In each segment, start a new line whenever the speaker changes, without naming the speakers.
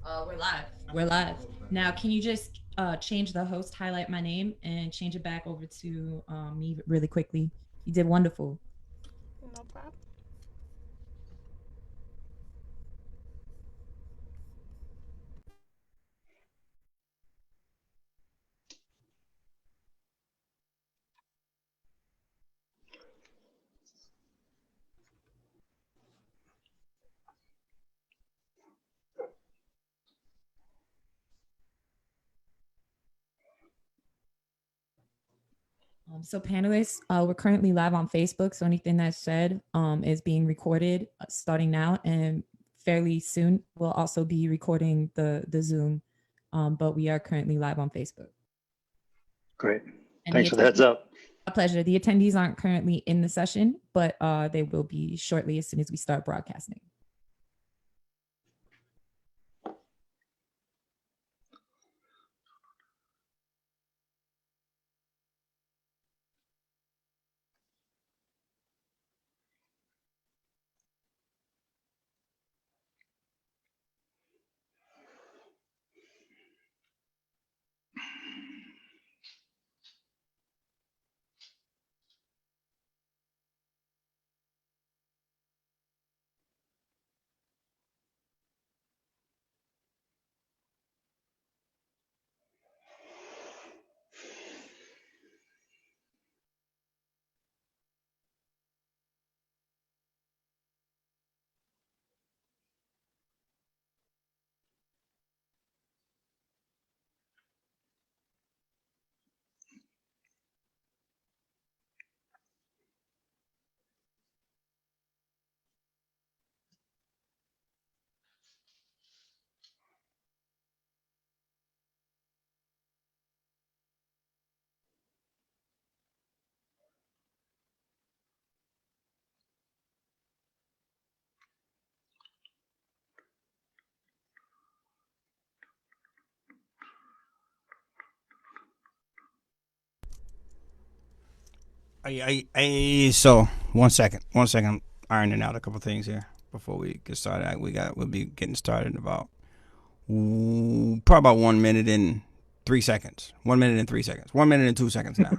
We're live. We're live. Now, can you just change the host, highlight my name, and change it back over to me really quickly? You did wonderful.
No problem.
So, panelists, we're currently live on Facebook. So, anything that's said is being recorded starting now, and fairly soon we'll also be recording the Zoom. But we are currently live on Facebook.
Great.
And
Thanks for the heads up.
A pleasure. The attendees aren't currently in the session, but they will be shortly as soon as we start broadcasting.
So one second, I'm ironing out a couple things here before we get started. We'll be getting started in about probably about 1 minute and 3 seconds. 1 minute and 3 seconds. 1 minute and 2 seconds now.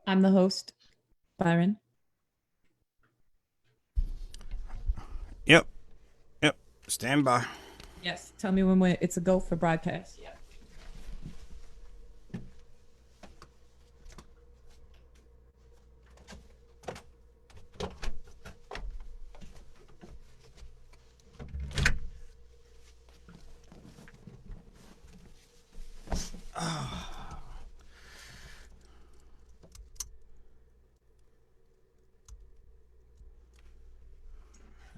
I'm the host, Byron.
Yep. Stand by.
Yes. Tell me when it's a go for broadcast. Yeah.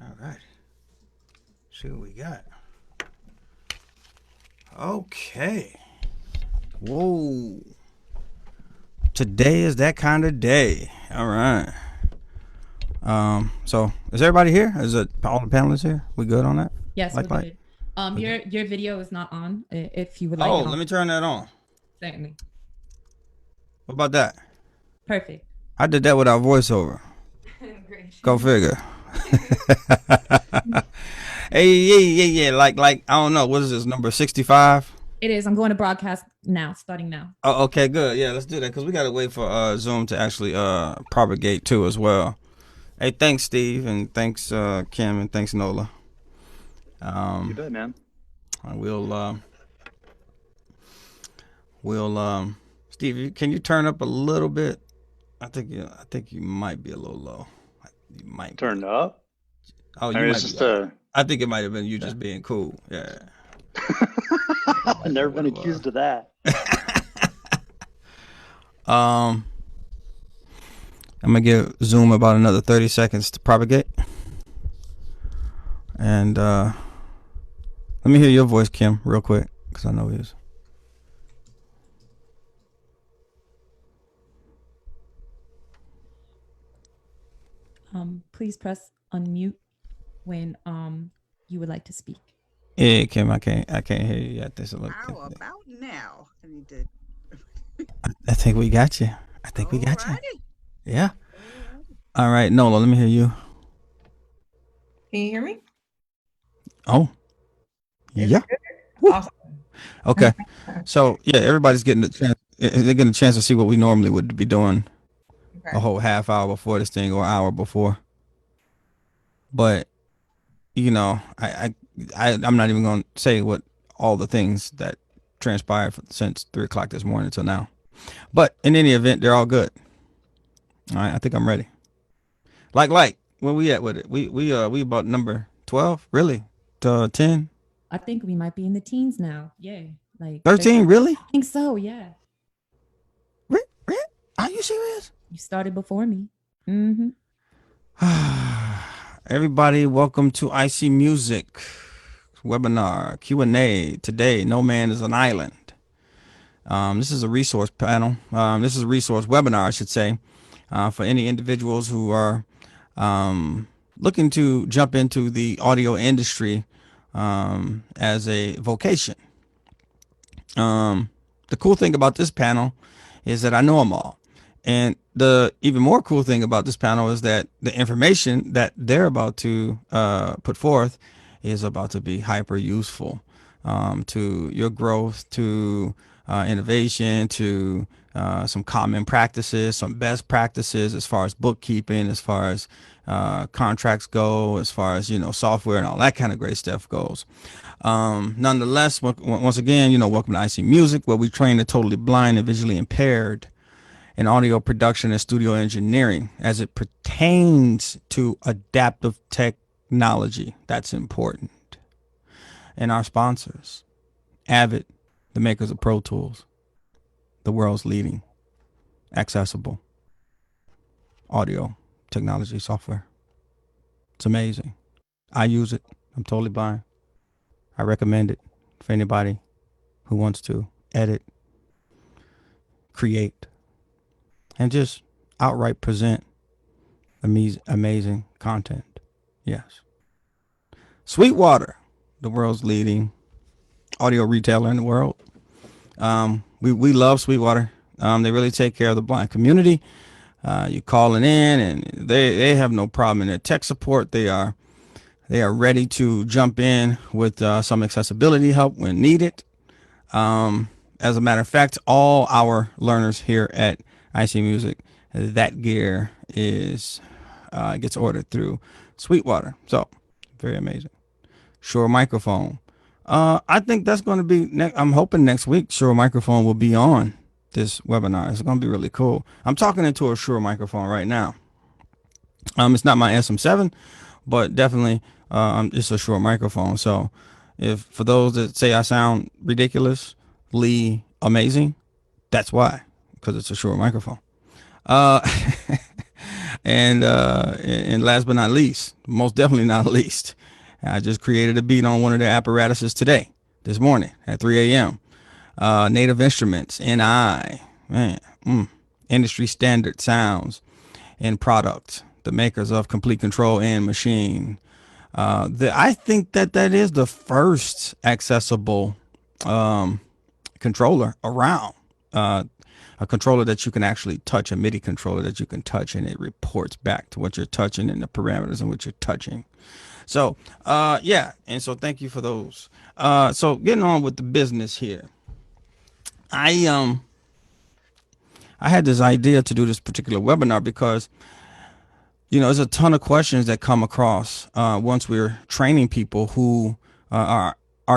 All right. See what we got. Okay. Whoa. Today is that kind of day. All right. So is everybody here? Is it all the panelists here? We good on that?
Yes, we're good. Your video is not on. If you would like.
Oh, let me turn that on.
Certainly.
What about that?
Perfect.
I did that without voiceover.
Great.
Go figure. Yeah. Like I don't know. What is this, number 65?
It is. I'm going to broadcast now, starting now.
Oh, okay, good. Yeah, let's do that because we gotta wait for Zoom to actually propagate too as well. Hey, thanks Steve, and thanks Kim, and thanks Nola.
You bet, man.
We'll Steve, can you turn up a little bit? I think you might be a little low. You might
Turned up?
Oh,
I
you
mean,
might
it's
be
just
off. I think it might have been you just being cool. Yeah.
I've never been accused of that.
I'm gonna give Zoom about another 30 seconds to propagate. And let me hear your voice, Kim, real quick, because I know it is.
Please press unmute when you would like to speak.
Yeah, Kim, I can't hear you yet.
How about now? I need to.
I think we got you.
Alrighty.
Yeah. All right, Nola, let me hear you.
Can you hear me?
Oh.
Is
Yeah.
it good? Awesome.
Okay. So yeah, everybody's getting a chance. They're getting a chance to see what we normally would be doing
Okay.
a whole half hour before this thing or hour before. But you know, I'm not even going to say what all the things that transpired since 3 o'clock this morning until now. But in any event, they're all good. All right, I think I'm ready. Like, where we at with it? We about number 12, really? 10,
I think we might be in the teens now. Yeah, like
13, really?
I think so. Yeah.
Are you serious?
You started before me. Mm-hmm.
Everybody, welcome to IC Music webinar Q&A. Today, No Man is an Island. This is a resource panel. This is a resource webinar, I should say, for any individuals who are looking to jump into the audio industry as a vocation. The cool thing about this panel is that I know them all. And the even more cool thing about this panel is that the information that they're about to put forth is about to be hyper useful to your growth, to innovation, to some common practices, some best practices as far as bookkeeping, as far as contracts go, as far as, software and all that kind of great stuff goes. Nonetheless, once again, welcome to IC Music, where we train the totally blind and visually impaired in audio production and studio engineering as it pertains to adaptive technology. That's important. And our sponsors, Avid, the makers of Pro Tools, the world's leading accessible audio technology software. It's amazing. I use it. I'm totally blind. I recommend it for anybody who wants to edit, create, and just outright present amazing content. Yes. Sweetwater, the world's leading audio retailer in the world. We love Sweetwater. They really take care of the blind community. You calling in, and they have no problem in their tech support. They are ready to jump in with some accessibility help when needed. As a matter of fact, all our learners here at IC Music, that gear gets ordered through Sweetwater. So very amazing. Shure Microphone. I think that's going to be I'm hoping next week Shure Microphone will be on this webinar. It's going to be really cool. I'm talking into a Shure microphone right now. It's not my SM7, but definitely it's a Shure microphone. So if for those that say I sound ridiculously amazing, that's why, because it's a Shure microphone. And last but not least, most definitely not least, I just created a beat on one of their apparatuses this morning at 3 a.m. Native Instruments, NI, man, industry standard sounds and product, the makers of Complete Control and Machine. I think that is the first accessible controller around. A controller that you can actually touch, a MIDI controller that you can touch, and it reports back to what you're touching and the parameters in which you're touching. So, yeah, and so thank you for those. So getting on with the business here. I had this idea to do this particular webinar because, there's a ton of questions that come across once we're training people who are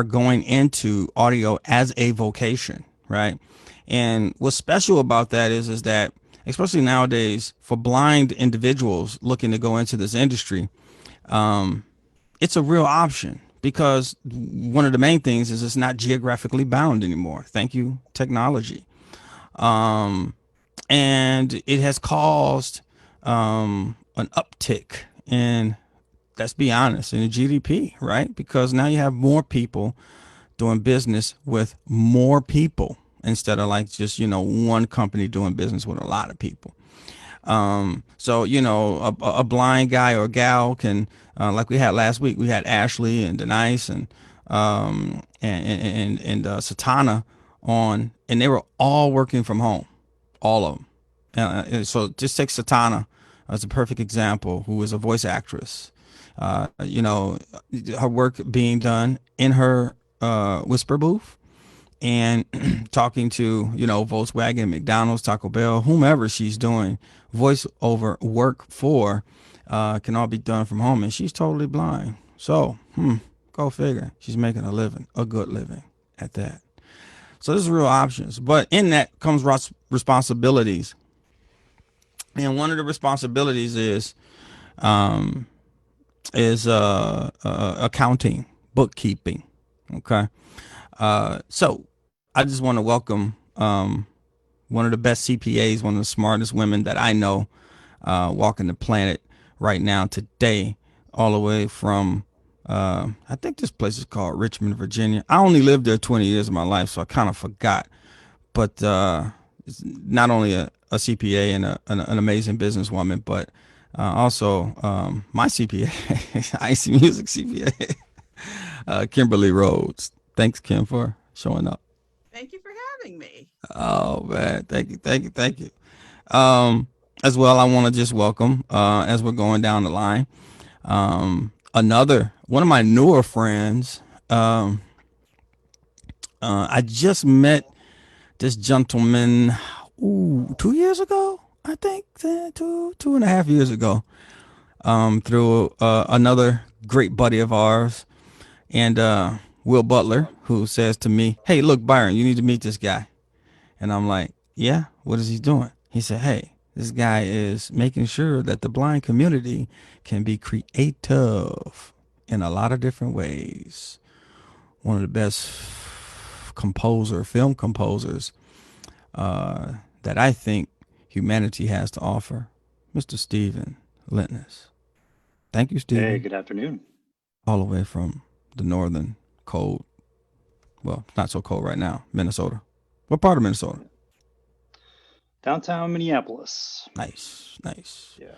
going into audio as a vocation, right? And what's special about that is that especially nowadays for blind individuals looking to go into this industry, it's a real option because one of the main things is it's not geographically bound anymore. Thank you, technology. And it has caused an uptick in, let's be honest, in the GDP, right? Because now you have more people doing business with more people instead of like just, one company doing business with a lot of people. So, a blind guy or gal can, like we had last week, we had Ashley and Denise and Satana on, and they were all working from home, all of them. And so just take Satana as a perfect example, who is a voice actress. Her work being done in her whisper booth and talking to, Volkswagen, McDonald's, Taco Bell, whomever she's doing voiceover work for, can all be done from home. And she's totally blind. So, go figure. She's making a living, a good living at that. So there's real options. But in that comes responsibilities. And one of the responsibilities is accounting, bookkeeping. Okay. So I just want to welcome one of the best CPAs, one of the smartest women that I know walking the planet right now today, all the way from, I think this place is called Richmond, Virginia. I only lived there 20 years of my life, so I kind of forgot. But it's not only a CPA and an amazing businesswoman, but also my CPA, IC Music CPA, Kimberly Rhodes. Thanks, Kim, for showing up.
Thank you for having me.
Oh man, thank you. As well, I want to just welcome, as we're going down the line, another one of my newer friends. I just met this gentleman, 2 years ago, I think, 2.5 years ago, through another great buddy of ours, and Will Butler, who says to me, "Hey, look, Byron, you need to meet this guy." And I'm like, "Yeah, what is he doing?" He said, "Hey, this guy is making sure that the blind community can be creative in a lot of different ways." One of the best film composers that I think humanity has to offer, Mr. Stephen Lintness. Thank you, Stephen.
Hey, good afternoon.
All the way from the northern cold, well, not so cold right now, Minnesota. What part of Minnesota?
Downtown Minneapolis.
Nice.
Yeah,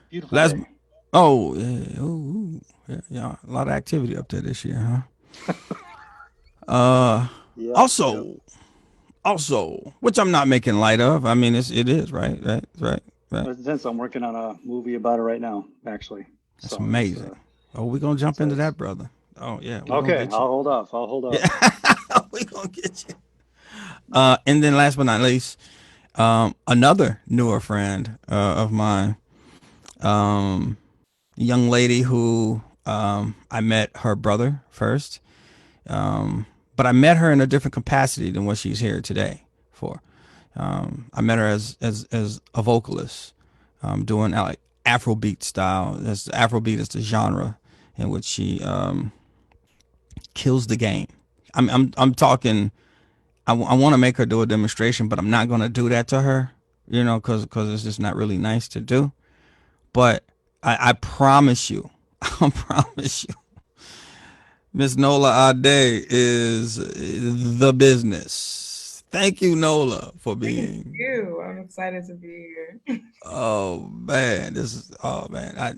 beautiful day.
Oh, yeah, ooh, yeah, a lot of activity up there this year, huh?
Yeah,
Also, which I'm not making light of. I mean, it is, right.
It's intense. I'm working on a movie about it right now, actually.
That's
So
amazing. We're gonna jump into
it's-
that, brother. Oh yeah.
Okay, I'll hold off.
Yeah, we gonna get you. And then last but not least, another newer friend of mine, young lady who I met her brother first, but I met her in a different capacity than what she's here today for. I met her as a vocalist, doing like Afrobeat style. Afrobeat is the genre in which she kills the game. I'm talking. I want to make her do a demonstration, but I'm not going to do that to her, because it's just not really nice to do. But I promise you, I promise you, Miss Nola Ade is the business. Thank you, Nola, for being.
Thank you. I'm excited to be here.
Oh man,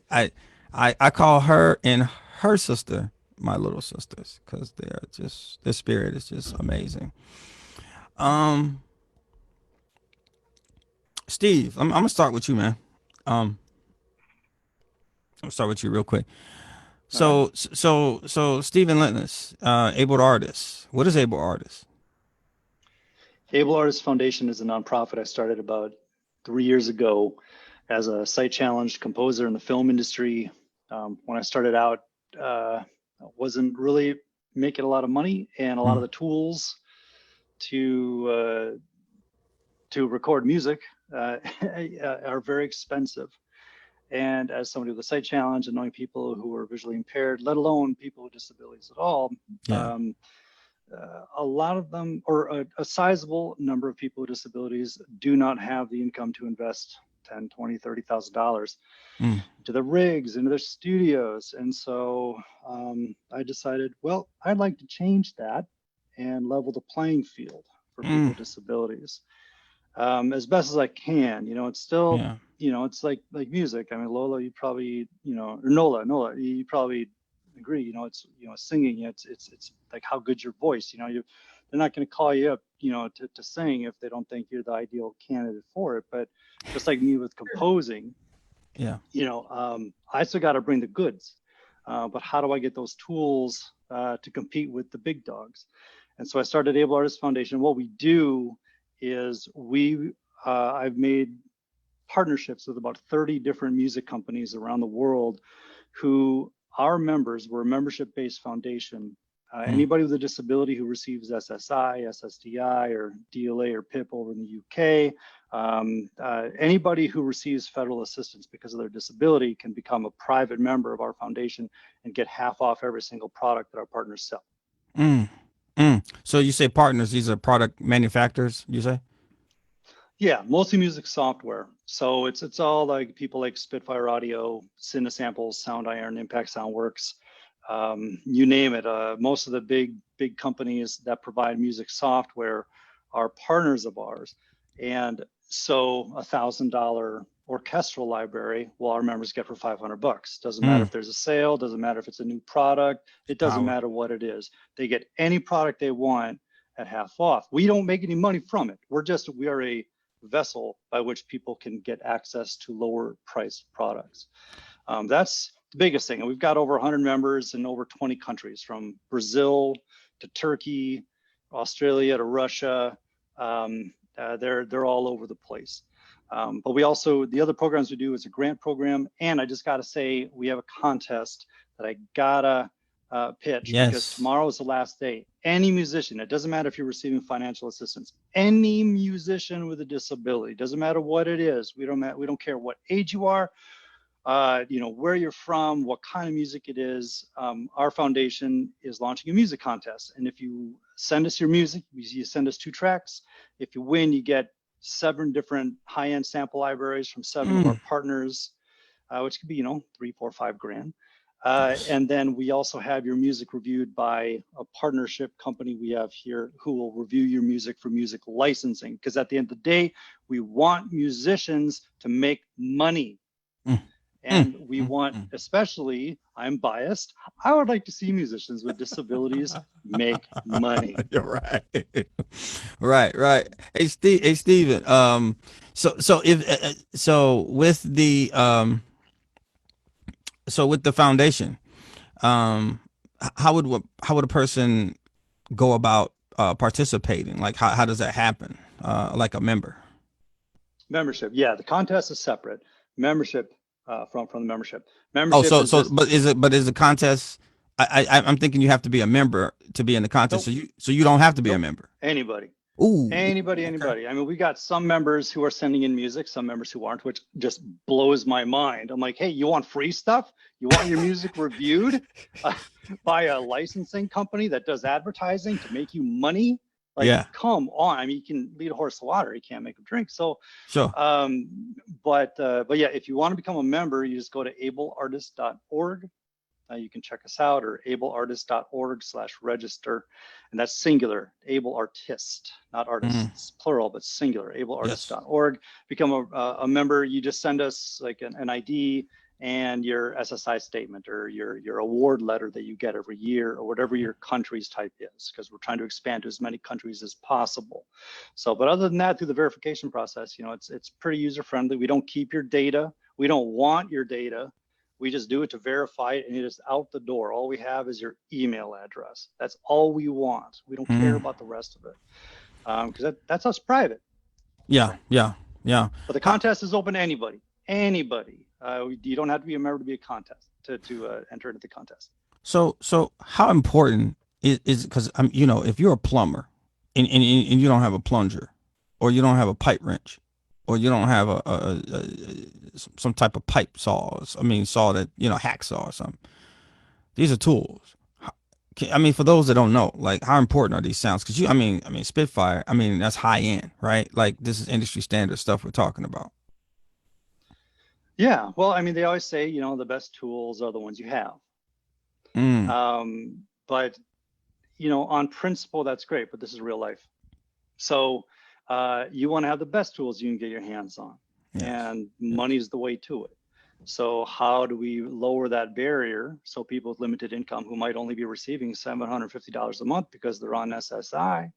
I call her and her sister my little sisters because their spirit is just amazing. Steve, I'm gonna start with you, man. I'm gonna start with you real quick. So Stephen Lintness, Able Artist. What is Able Artist?
Able Artists Foundation is a nonprofit I started about 3 years ago as a sight-challenged composer in the film industry. When I started out, I wasn't really making a lot of money, and a lot of the tools to record music are very expensive. And as somebody with a sight challenge and knowing people who are visually impaired, let alone people with disabilities at all,
Yeah.
a lot of them, or a sizable number of people with disabilities, do not have the income to invest $10, $20, $30,000 into the rigs, into their studios. And so I decided, well, I'd like to change that and level the playing field for people with disabilities as best as I can. You know, it's still,
Yeah.
you know, it's like music. I mean, Lola, you probably, you know, or Nola, you probably agree. You know, it's, you know, singing. It's like how good's your voice. You know, they're not going to call you up, you know, to sing if they don't think you're the ideal candidate for it. But just like me with composing,
Yeah.
you know, I still got to bring the goods. But how do I get those tools to compete with the big dogs? And so I started Able Artists Foundation. What we do is I've made partnerships with about 30 different music companies around the world who are members. We're a membership-based foundation. Anybody with a disability who receives SSI, SSDI, or DLA or PIP over in the UK, anybody who receives federal assistance because of their disability can become a private member of our foundation and get half off every single product that our partners sell.
So you say partners, these are product manufacturers, you say?
Yeah, mostly music software. So it's all like people like Spitfire Audio, Cinesamples, Sound Iron, Impact Soundworks, you name it. Most of the big companies that provide music software are partners of ours. And so $1,000 orchestral library, well, our members get for $500. Doesn't matter if there's a sale, doesn't matter if it's a new product, it doesn't matter what it is. They get any product they want at half off. We don't make any money from it. We are a vessel by which people can get access to lower priced products. That's the biggest thing. And we've got over 100 members in over 20 countries, from Brazil to Turkey, Australia to Russia. They're all over the place. But we also, the other programs we do is a grant program. And I just got to say, we have a contest that I gotta pitch, because tomorrow is the last day. Any musician, it doesn't matter if you're receiving financial assistance, any musician with a disability, doesn't matter what it is. We don't care what age you are, you know, where you're from, what kind of music it is. Our foundation is launching a music contest. And if you send us your music, you send us 2 tracks. If you win, you get 7 different high-end sample libraries from 7 of our partners, which could be, you know, 3, 4, 5 grand. And then we also have your music reviewed by a partnership company we have here who will review your music for music licensing. Because at the end of the day, we want musicians to make money. And we want, especially, I'm biased, I would like to see musicians with disabilities make money.
You're right. Right. Hey, Steven. So with the foundation, how would a person go about participating? Like, how does that happen? Like a member?
Membership, yeah. The contest is separate. Membership from the membership.
But is the contest? I'm thinking you have to be a member to be in the contest.
Nope.
So you don't have to be a member.
Anybody.
Ooh.
Anybody. I mean, we got some members who are sending in music, some members who aren't, which just blows my mind. I'm like, hey, you want free stuff? You want your music reviewed by a licensing company that does advertising to make you money? Like,
yeah.
Come on. I mean, you can lead a horse to water. You can't make him drink. So,
sure.
But yeah, if you want to become a member, you just go to ableartist.org. You can check us out, or ableartist.org/register. And that's singular, able artist, not artists, plural, but singular, ableartist.org. Become a member. You just send us like an ID and your SSI statement, or your award letter that you get every year, or whatever your country's type is, because we're trying to expand to as many countries as possible. So, but other than that, through the verification process, you know, it's pretty user friendly. We don't keep your data. We don't want your data. We just do it to verify it, and it is out the door. All we have is your email address. That's all we want. We don't care about the rest of it, because that's us private.
Yeah.
But the contest is open to anybody. You don't have to be a member to be a contest to enter into the contest.
So how important is because you know, if you're a plumber and you don't have a plunger, or you don't have a pipe wrench, or you don't have some type of pipe saw. I mean, saw that, you know, hacksaw or something. These are tools. I mean, for those that don't know, like, how important are these sounds? Because I mean, Spitfire. I mean, that's high end, right? Like, this is industry standard stuff we're talking about.
Yeah, well, I mean, they always say, you know, the best tools are the ones you have. But, you know, on principle, that's great, but this is real life. So you want to have the best tools you can get your hands on, and money's the way to it. So how do we lower that barrier so people with limited income who might only be receiving $750 a month because they're on SSI,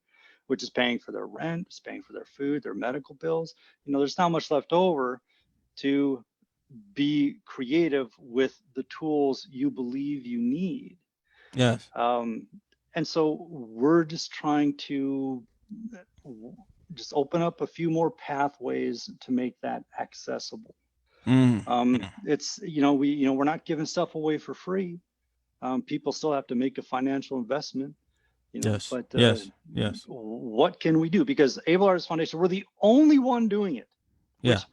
which is paying for their rent, it's paying for their food, their medical bills, you know, there's not much left over to be creative with the tools you believe you need.
Yes.
And so we're just trying to just open up a few more pathways to make that accessible. It's, you know, we're not giving stuff away for free. People still have to make a financial investment, you know.
Yes.
But
Yes.
what can we do? Because Able Artists Foundation, we're the only one doing it.
Yeah.
Which,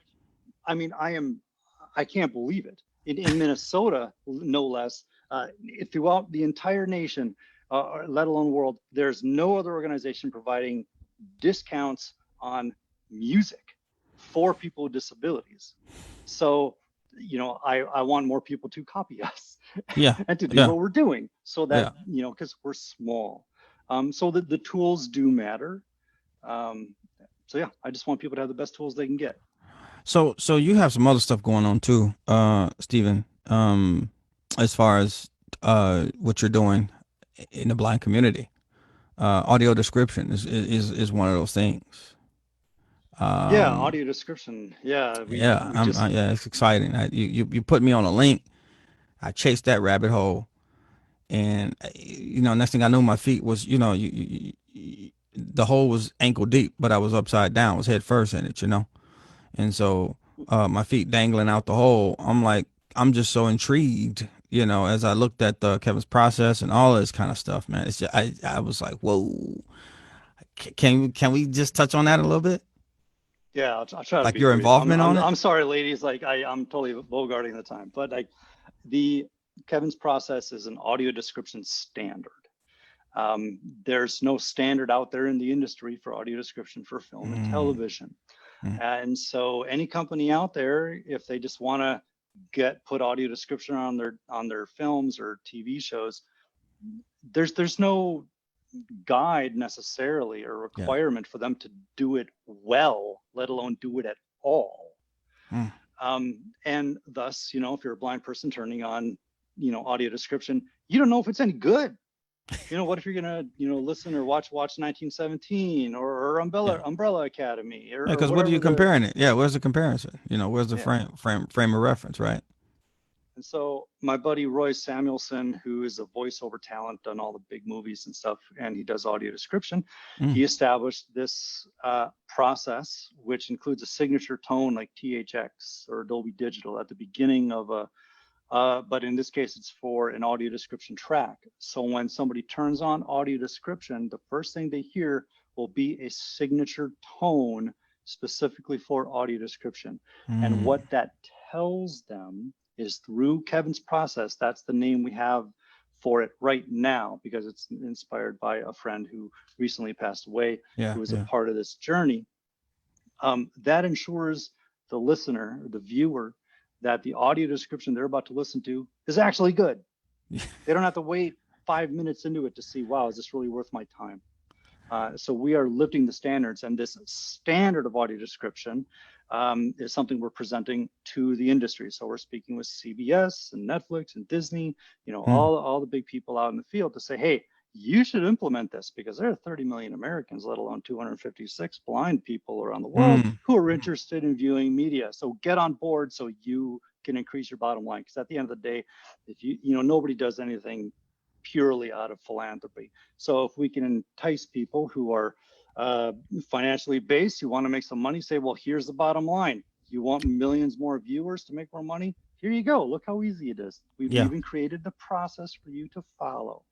I mean, I can't believe it. In Minnesota, no less, throughout the entire nation, let alone world, there's no other organization providing discounts on music for people with disabilities. So, you know, I want more people to copy us and to do what we're doing, so that, you know, because we're small. So the tools do matter. So yeah, I just want people to have the best tools they can get.
So you have some other stuff going on too, Stephen, as far as what you're doing in the blind community. Audio description is one of those things.
Yeah, audio description. Yeah,
it's exciting. You put me on a link. I chased that rabbit hole, and you know, next thing I knew, my feet was, you know, the hole was ankle deep, but I was upside down, was head first in it, you know, and so my feet dangling out the hole. I'm like, I'm just so intrigued, you know, as I looked at Kevin's process and all this kind of stuff, man. It's just, I was like, whoa. Can we just touch on that a little bit?
Yeah, I'll try to
like
be
your
brief.
involvement on it.
I'm sorry, ladies. Like I'm totally bogarting the time, but like Kevin's process is an audio description standard. There's no standard out there in the industry for audio description for film and television. And so any company out there, if they just want to put audio description on their films or TV shows, there's no guide necessarily or requirement for them to do it well, let alone do it at all. And thus, you know, if you're a blind person turning on, you know, audio description, you don't know if it's any good. You know, what if you're gonna, you know, listen or watch 1917 or Umbrella Academy, or
because what are you comparing it? Yeah, where's the comparison? You know, where's the frame of reference, right?
And so my buddy Roy Samuelson, who is a voiceover talent, done all the big movies and stuff, and he does audio description, he established this process, which includes a signature tone like THX or Dolby Digital at the beginning of but in this case, it's for an audio description track. So when somebody turns on audio description, the first thing they hear will be a signature tone specifically for audio description. And what that tells them is, through Kevin's process, that's the name we have for it right now, because it's inspired by a friend who recently passed away, who was a part of this journey. That ensures the listener, or the viewer, that the audio description they're about to listen to is actually good. They don't have to wait 5 minutes into it to see, wow, is this really worth my time? So we are lifting the standards, and this standard of audio description is something we're presenting to the industry. So we're speaking with CBS and Netflix and Disney, you know, all the big people out in the field to say, hey, you should implement this, because there are 30 million Americans, let alone 256 blind people around the world who are interested in viewing media. So get on board so you can increase your bottom line. Because at the end of the day, if you know, nobody does anything purely out of philanthropy. So if we can entice people who are financially based, who want to make some money, say, well, here's the bottom line. You want millions more viewers to make more money? Here you go. Look how easy it is. We've even created the process for you to follow.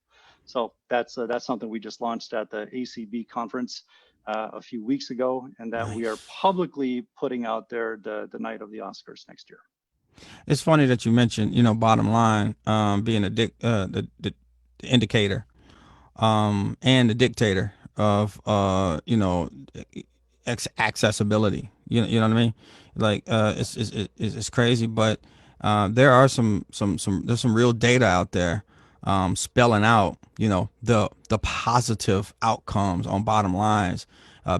So that's something we just launched at the ACB conference a few weeks ago, and that we are publicly putting out there the night of the Oscars next year.
It's funny that you mentioned, you know, bottom line being the indicator and the dictator of you know, accessibility. You know what I mean? Like it's crazy, but there are there's some real data out there spelling out, you know, the positive outcomes on bottom lines.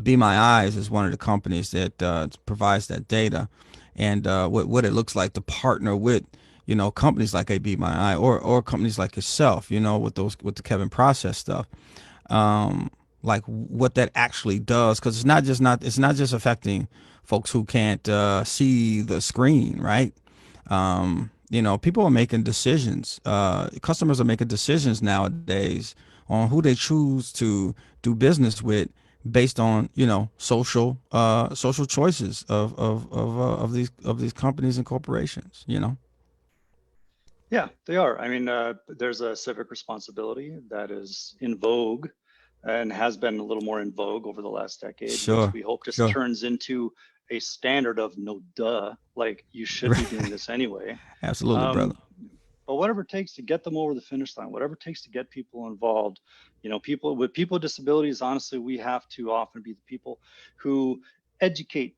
Be My Eyes is one of the companies that provides that data, and what it looks like to partner with, you know, companies like a Be My Eye or companies like yourself, you know, with the Kevin Process stuff, like what that actually does, because it's not just affecting folks who can't see the screen, right? You know, people are making decisions. Customers are making decisions nowadays on who they choose to do business with based on, you know, social choices of these companies and corporations. You know.
Yeah, they are. I mean, there's a civic responsibility that is in vogue and has been a little more in vogue over the last decade, which
Sure.
we hope just
Sure.
turns into a standard of no duh, like you should be doing this anyway.
Absolutely, brother.
But whatever it takes to get them over the finish line, whatever it takes to get people involved, you know, people with disabilities, honestly, we have to often be the people who educate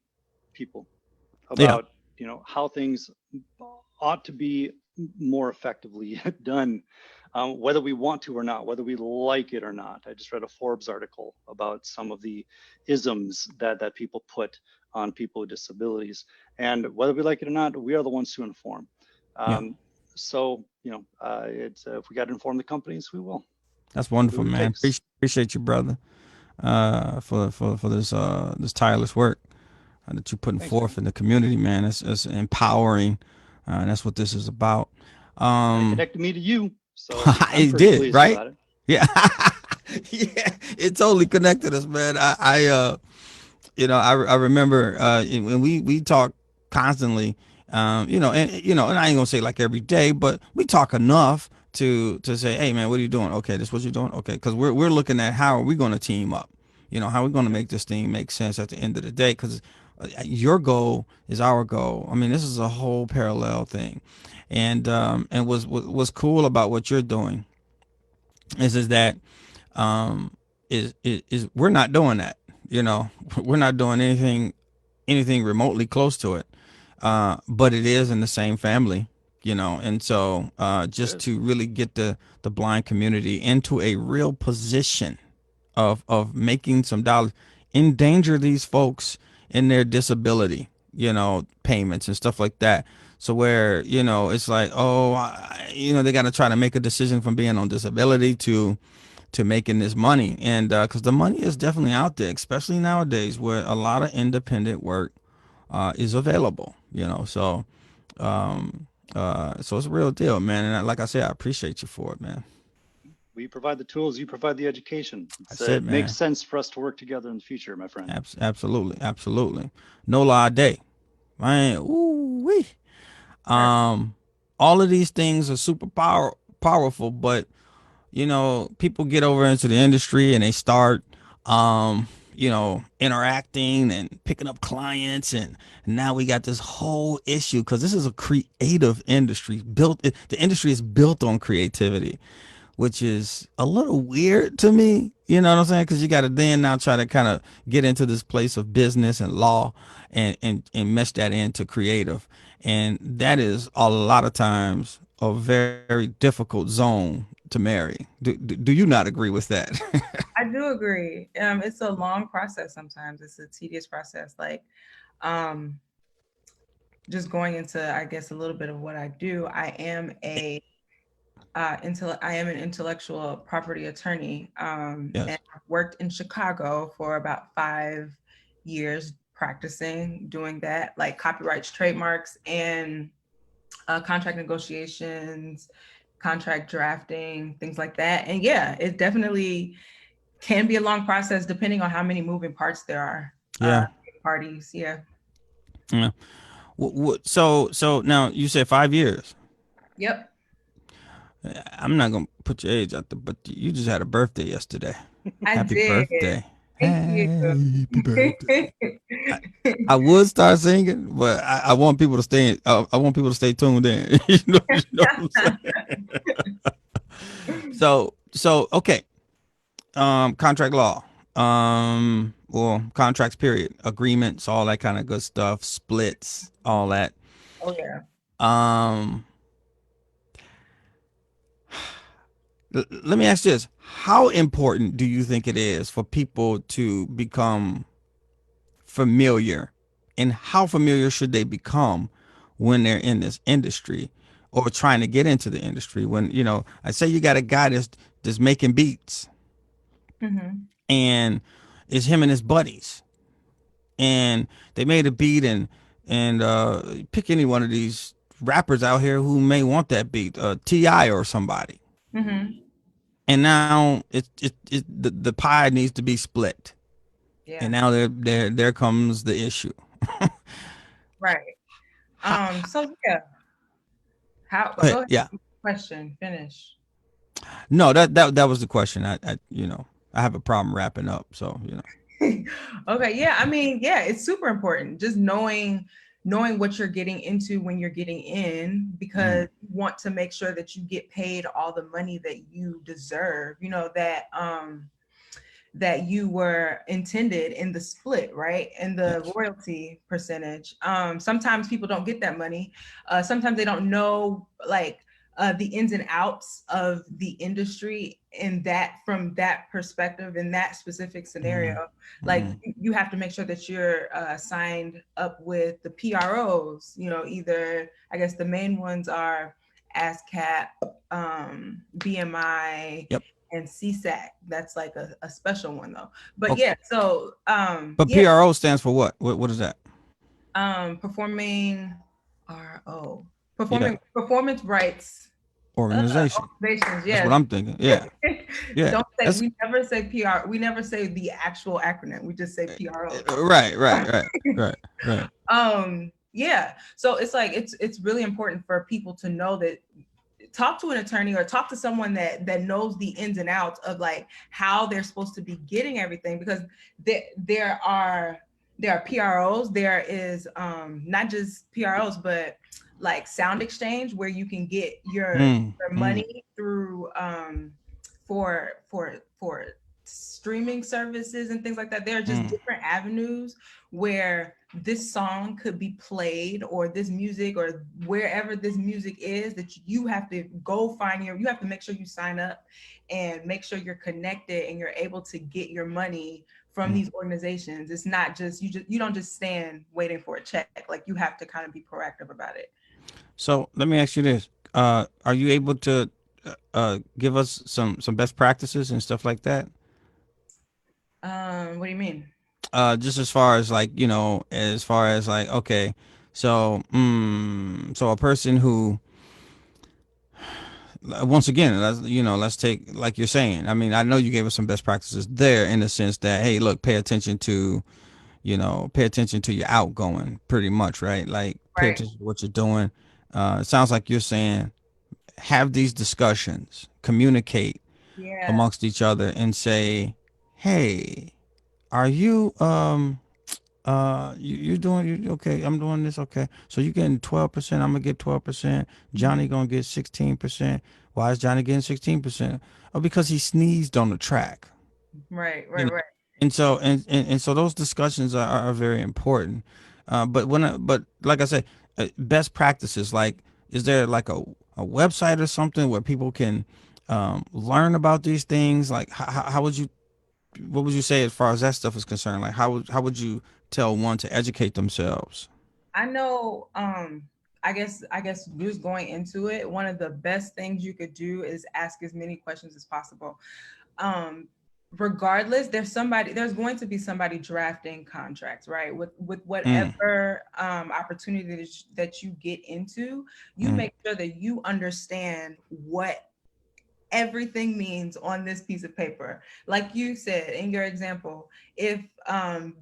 people
Yeah.
about, you know, how things ought to be more effectively done, whether we want to or not, whether we like it or not. I just read a Forbes article about some of the isms that people put on people with disabilities, and whether we like it or not, we are the ones to inform.
Yeah.
So, you know, it's if we got to inform the companies, we will.
That's wonderful,
Do what it
man.
takes.
Appreciate you, brother, for this tireless work that you're putting
Thanks,
forth
man.
in the community, man. It's empowering, and that's what this is about.
It connected me to you, so I'm
It
pretty
did,
pleased
right?
about it.
Yeah. Yeah, it totally connected us, man. You know, I remember when we talk constantly, you know, and I ain't gonna say like every day, but we talk enough to say, hey man, what are you doing? Okay, this what you're doing? Okay, because we're looking at how are we gonna team up? You know, how are we gonna make this thing make sense at the end of the day? Because your goal is our goal. I mean, this is a whole parallel thing, and what's cool about what you're doing is that is we're not doing that. You know, we're not doing anything remotely close to it. But it is in the same family, you know, and so just to really get the blind community into a real position of making some dollars, endanger these folks in their disability, you know, payments and stuff like that. So where, you know, it's like, oh, you know, they got to try to make a decision from being on disability to making this money. And because the money is definitely out there, especially nowadays where a lot of independent work is available, you know. So so it's a real deal, man. And like I said, I appreciate you for it, man.
We provide the tools, you provide the education.
That's it,
It makes
man.
sense for us to work together in the future, my friend.
Absolutely. No lie day. Man, ooh wee. All of these things are super powerful, but you know, people get over into the industry and they start you know, interacting and picking up clients, and now we got this whole issue because this is a creative industry the industry is built on creativity, which is a little weird to me, you know what I'm saying? Because you got to then now try to kind of get into this place of business and law and mesh that into creative. And that is a lot of times a very difficult zone to marry. Do you not agree with that?
I do agree. It's a long process sometimes. It's a tedious process. Like, just going into, I guess, a little bit of what I do. I am an intellectual property attorney,
Yes.
and I've worked in Chicago for about 5 years practicing doing that, like copyrights, trademarks, and contract negotiations, contract drafting, things like that. And yeah, it definitely can be a long process depending on how many moving parts there are.
Yeah.
Parties, yeah.
Yeah. So now you said 5 years.
Yep.
I'm not gonna put your age out there, but you just had a birthday yesterday.
I
Happy
did.
birthday.
Thank you.
Happy birthday. I would start singing, but I want people to stay. I want people to stay tuned in. You know what I'm saying? So okay. Contract law. Well, contracts. Period. Agreements. All that kind of good stuff. Splits. All that.
Oh yeah.
Um. Let me ask this: how important do you think it is for people to become familiar, and how familiar should they become when they're in this industry or trying to get into the industry? When I say you got a guy that's making beats,
Hmm.
and it's him and his buddies, and they made a beat, and pick any one of these rappers out here who may want that beat, Ti or somebody,
Hmm.
and now the pie needs to be split,
Yeah.
and now there comes the issue.
Right. So yeah. How?
Go ahead.
Go ahead.
Yeah.
Question. Finish.
No, that was the question. I have a problem wrapping up. So
Okay. Yeah. I mean, yeah, it's super important. Just knowing what you're getting into when you're getting in, because you want to make sure that you get paid all the money that you deserve. That you were intended in the split, right? And the
yes.
royalty percentage. Sometimes people don't get that money. Sometimes they don't know the ins and outs of the industry in that from that perspective in that specific scenario. Like you have to make sure that you're signed up with the PROs. Either I guess the main ones are ASCAP, BMI,
Yep.
and CSAC. That's like a special one though. But
Okay.
yeah, so
But
yeah,
PRO stands for what? What is that?
performing RO,
Yeah.
performance rights
Organization.
organizations.
That's what
Yes.
I'm thinking. Yeah. Yeah.
Don't say
That's
we never say PR. We never say the actual acronym. We just say PRO.
right.
Yeah. So it's like it's really important for people to know that talk to an attorney or talk to someone that knows the ins and outs of like how they're supposed to be getting everything, because there are PROs. There is not just PROs, but like Sound Exchange, where you can get your money through for streaming services and things like that. There are just different avenues where this song could be played, or this music, or wherever this music is, that you have to go find you have to make sure you sign up and make sure you're connected and you're able to get your money from these organizations. It's not just you don't just stand waiting for a check. Like you have to kind of be proactive about it.
So let me ask you this: are you able to give us some best practices and stuff like that?
What do you mean?
Just as far as like as far as like, okay, so so a person who, once again, let's take, like you're saying. I mean, I know you gave us some best practices there in the sense that, hey, look, pay attention to your outgoing, pretty much, right? Like pay
Right.
attention to what you're doing. It sounds like you're saying have these discussions, communicate
Yeah.
amongst each other, and say, hey, are you you're doing you okay, I'm doing this, okay, so you're getting 12%, I'm gonna get 12%, Johnny gonna get 16%. Why is Johnny getting 16%? Oh, because he sneezed on the track.
Right.
you know
Right.
and so and so those discussions are very important. But like I said, best practices, like, is there like a website or something where people can learn about these things? Like how would you, what would you say as far as that stuff is concerned? Like how would you tell one to educate themselves?
I know, I guess just going into it, one of the best things you could do is ask as many questions as possible. Um, Regardless, there's going to be somebody drafting contracts, right? With
Mm,
whatever opportunity that you get into, you
mm,
make sure that you understand what everything means on this piece of paper. Like you said in your example, if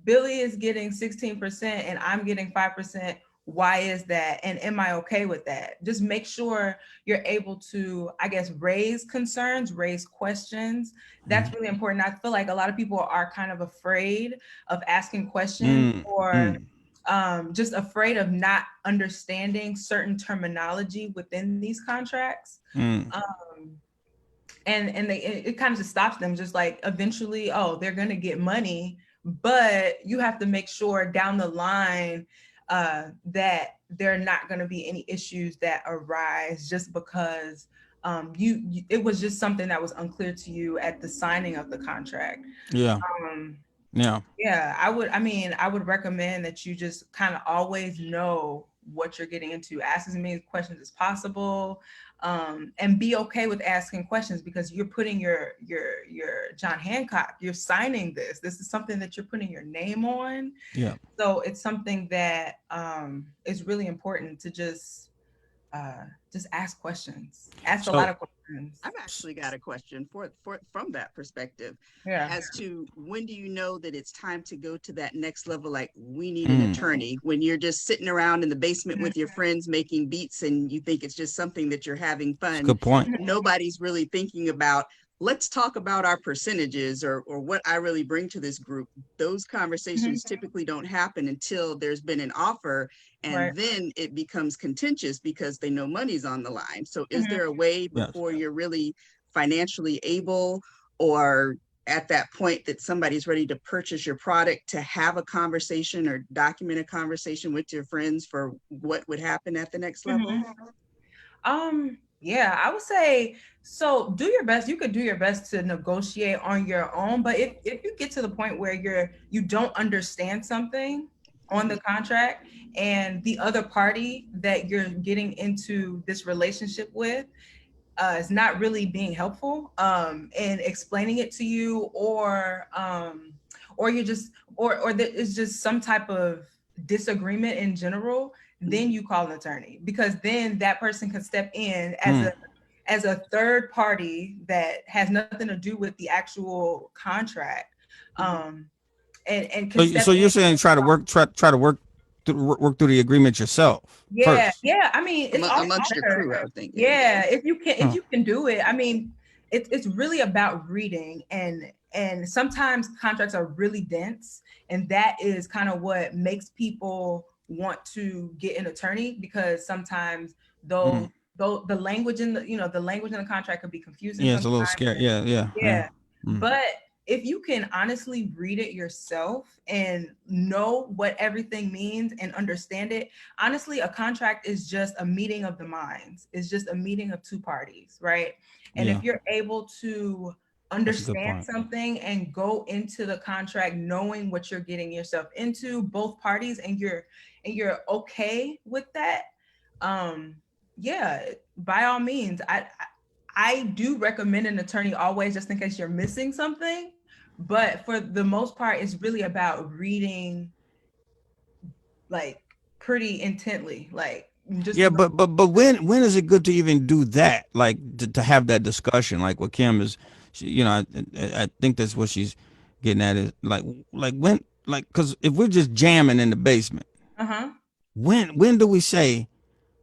Billy is getting 16% and I'm getting 5%, Why is that? And am I okay with that? Just make sure you're able to, I guess, raise concerns, raise questions. That's really important. I feel like a lot of people are kind of afraid of asking questions or just afraid of not understanding certain terminology within these contracts. And it kind of just stops them, just like eventually, oh, they're going to get money, but you have to make sure down the line that there are not going to be any issues that arise just because it was just something that was unclear to you at the signing of the contract.
Yeah.
Yeah, I would recommend that you just kind of always know what you're getting into. Ask as many questions as possible, and be okay with asking questions, because you're putting your John Hancock, you're signing this. This is something that you're putting your name on.
Yeah.
So it's something that is really important to just ask questions. Ask a lot of questions.
I've actually got a question from that perspective.
Yeah.
As to when do you know that it's time to go to that next level? Like, we need an attorney. When you're just sitting around in the basement with your friends making beats and you think it's just something that you're having fun.
Good point.
Nobody's really thinking about, let's talk about our percentages or what I really bring to this group. Those conversations typically don't happen until there's been an offer, and then it becomes contentious because they know money's on the line. So is there a way before you're really financially able, or at that point that somebody's ready to purchase your product, to have a conversation or document a conversation with your friends for what would happen at the next level?
Yeah, I would say, so do your best. You could do your best to negotiate on your own, but if you get to the point where you don't understand something on the contract, and the other party that you're getting into this relationship with is not really being helpful in explaining it to you, or you just or there is just some type of disagreement in general, then you call an attorney, because then that person can step in as a third party that has nothing to do with the actual contract, and can step
So you're
in.
saying try to work through the agreement yourself first.
Yeah. I mean, it's all
amongst your
better.
crew, I think.
Yeah, if you can do it. I mean, it's really about reading, and sometimes contracts are really dense, and that is kind of what makes people want to get an attorney, because sometimes though the language in the language in the contract could be confusing.
Yeah, it's a little scary. Yeah.
But if you can honestly read it yourself and know what everything means and understand it, honestly, a contract is just a meeting of the minds. It's just a meeting of two parties, right? And if you're able to understand something and go into the contract knowing what you're getting yourself into, both parties, and you're okay with that, yeah, by all means, I do recommend an attorney always, just in case you're missing something. But for the most part, it's really about reading like pretty intently, like just
but when is it good to even do that? Like to have that discussion, like what Kim is, I think that's what she's getting at, is like when, like, because if we're just jamming in the basement, when do we say?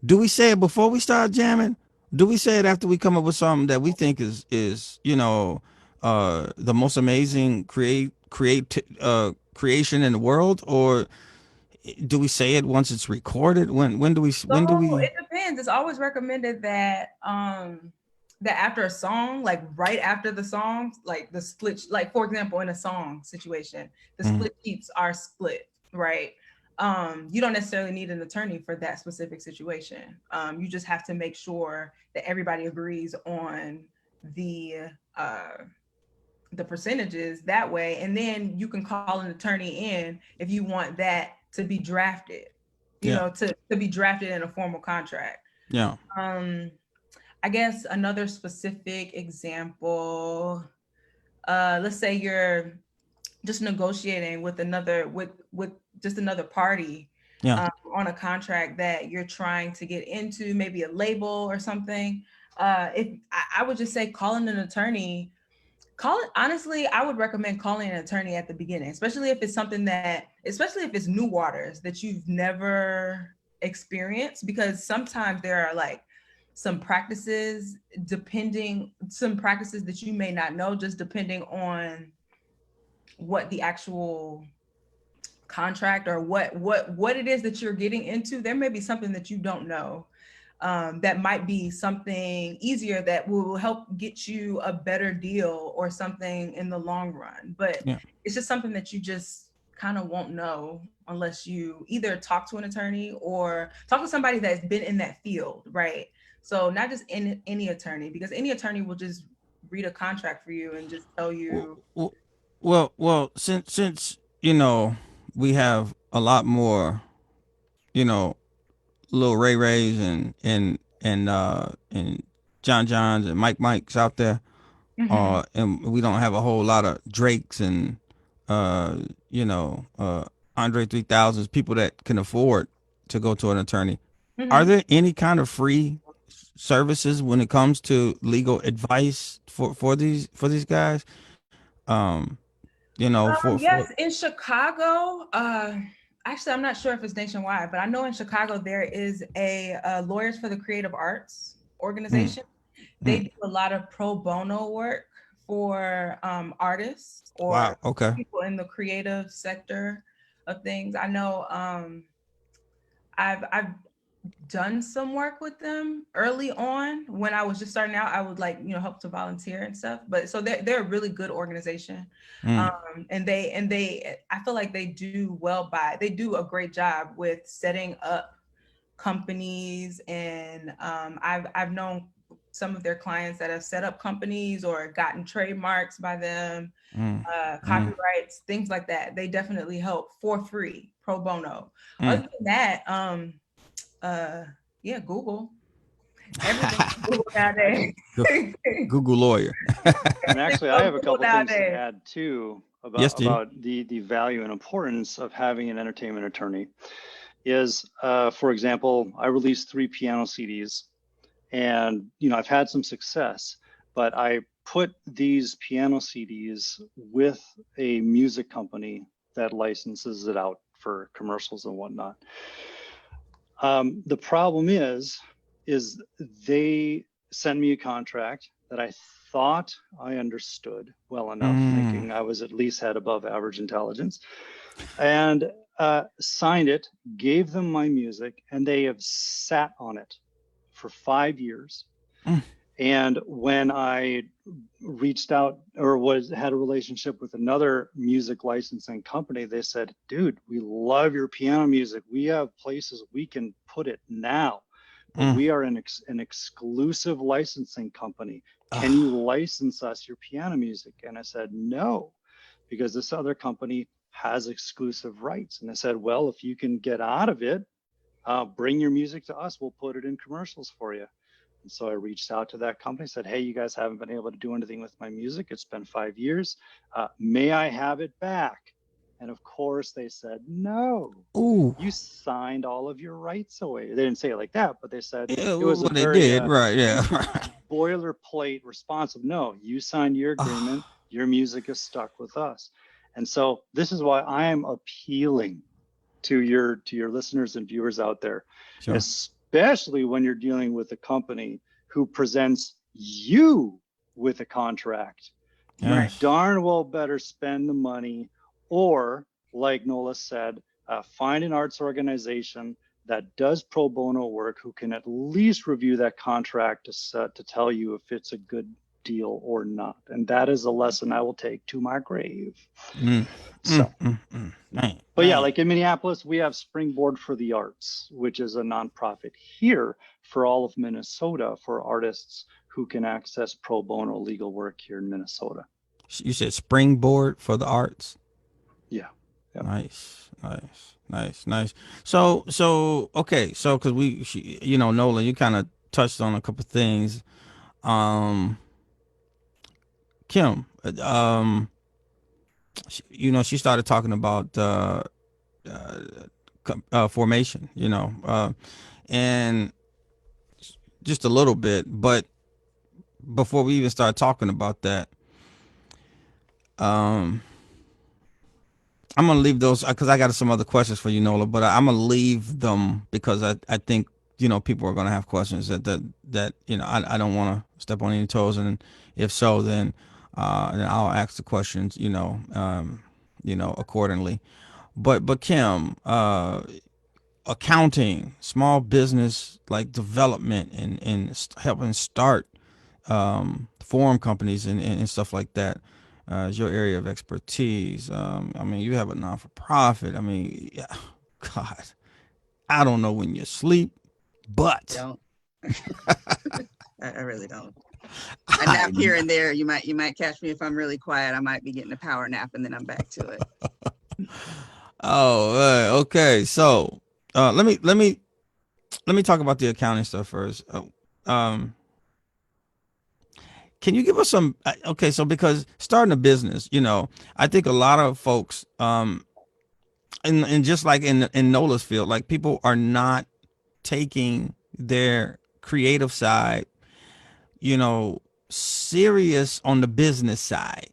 Do we say it before we start jamming? Do we say it after we come up with something that we think is the most amazing creation in the world, or do we say it once it's recorded? When do we?
It depends. It's always recommended that that after a song, like right after the song, like the split, like for example, in a song situation, the split sheets are split, right? You don't necessarily need an attorney for that specific situation. You just have to make sure that everybody agrees on the percentages that way, and then you can call an attorney in if you want that to be drafted, to be drafted in a formal contract.
Yeah.
I guess another specific example, let's say you're just negotiating with just another party on a contract that you're trying to get into, maybe a label or something. If I would just say calling an attorney, honestly, I would recommend calling an attorney at the beginning, especially if it's something especially if it's new waters that you've never experience, because sometimes there are like some practices that you may not know, just depending on what the actual contract or what it is that you're getting into. There may be something that you don't know, that might be something easier that will help get you a better deal or something in the long run. But it's just something that you just kind of won't know unless you either talk to an attorney or talk to somebody that's been in that field, right? So not just any attorney, because any attorney will just read a contract for you and just tell you.
Well, since we have a lot more, little Ray Rays and John Johns and Mike's out there, and we don't have a whole lot of Drakes and Andre 3000s, people that can afford to go to an attorney. Are there any kind of free services when it comes to legal advice for these guys?
Yes, in Chicago, actually, I'm not sure if it's nationwide, but I know in Chicago there is a Lawyers for the Creative Arts organization. They do a lot of pro bono work for artists or people in the creative sector of things. I know I've done some work with them early on when I was just starting out. I would help to volunteer and stuff. But so they're a really good organization. And they I feel like they do a great job with setting up companies. And I've known some of their clients that have set up companies or gotten trademarks by them, copyrights, things like that. They definitely help for free, pro bono. Other than that, Google. Everything Google nowadays.
Google lawyer.
And actually, I have a couple things to add too about the value and importance of having an entertainment attorney. Is for example, I released 3 piano CDs, and I've had some success, but I put these piano CDs with a music company that licenses it out for commercials and whatnot. The problem is they sent me a contract that I thought I understood well enough, thinking I was at least had above average intelligence, and signed it, gave them my music, and they have sat on it for 5 years. And when I reached out or had a relationship with another music licensing company, they said, dude, we love your piano music. We have places we can put it now, but we are an exclusive licensing company. Can you license us your piano music? And I said, no, because this other company has exclusive rights. And I said, well, if you can get out of it, bring your music to us. We'll put it in commercials for you. And so I reached out to that company, said, hey, you guys haven't been able to do anything with my music. It's been 5 years. May I have it back? And of course they said, no.
Ooh.
You signed all of your rights away. They didn't say it like that, but they said
it
was
a very
boilerplate response of, no, you signed your agreement. Your music is stuck with us. And so this is why I am appealing to your listeners and viewers out there, especially when you're dealing with a company who presents you with a contract. You darn well better spend the money, or like Nola said, find an arts organization that does pro bono work, who can at least review that contract to tell you if it's a good deal or not. And that is a lesson I will take to my grave. But yeah, like in Minneapolis, we have Springboard for the Arts, which is a nonprofit here for all of Minnesota for artists who can access pro bono legal work here in Minnesota.
You said Springboard for the Arts?
Yeah. Yep.
Nice. So okay, so because Nolan, you kind of touched on a couple things. Kim, she started talking about formation, and just a little bit, but before we even start talking about that, I'm gonna leave those because I got some other questions for you, Nola. But I'm gonna leave them because I think people are gonna have questions that I don't want to step on any toes, and if so, then I'll ask the questions accordingly. But Kim, accounting, small business like development and helping start forum companies and stuff like that is your area of expertise. I mean, you have a non-for-profit. I mean, yeah, God, I don't know when you sleep, but
Don't. I really don't. I nap here and there. You might catch me if I'm really quiet. I might be getting a power nap and then I'm back to it.
Oh, okay. So let me talk about the accounting stuff first. Can you give us some? Okay, so because starting a business, I think a lot of folks, and just like in Nola's field, like people are not taking their creative side, serious on the business side.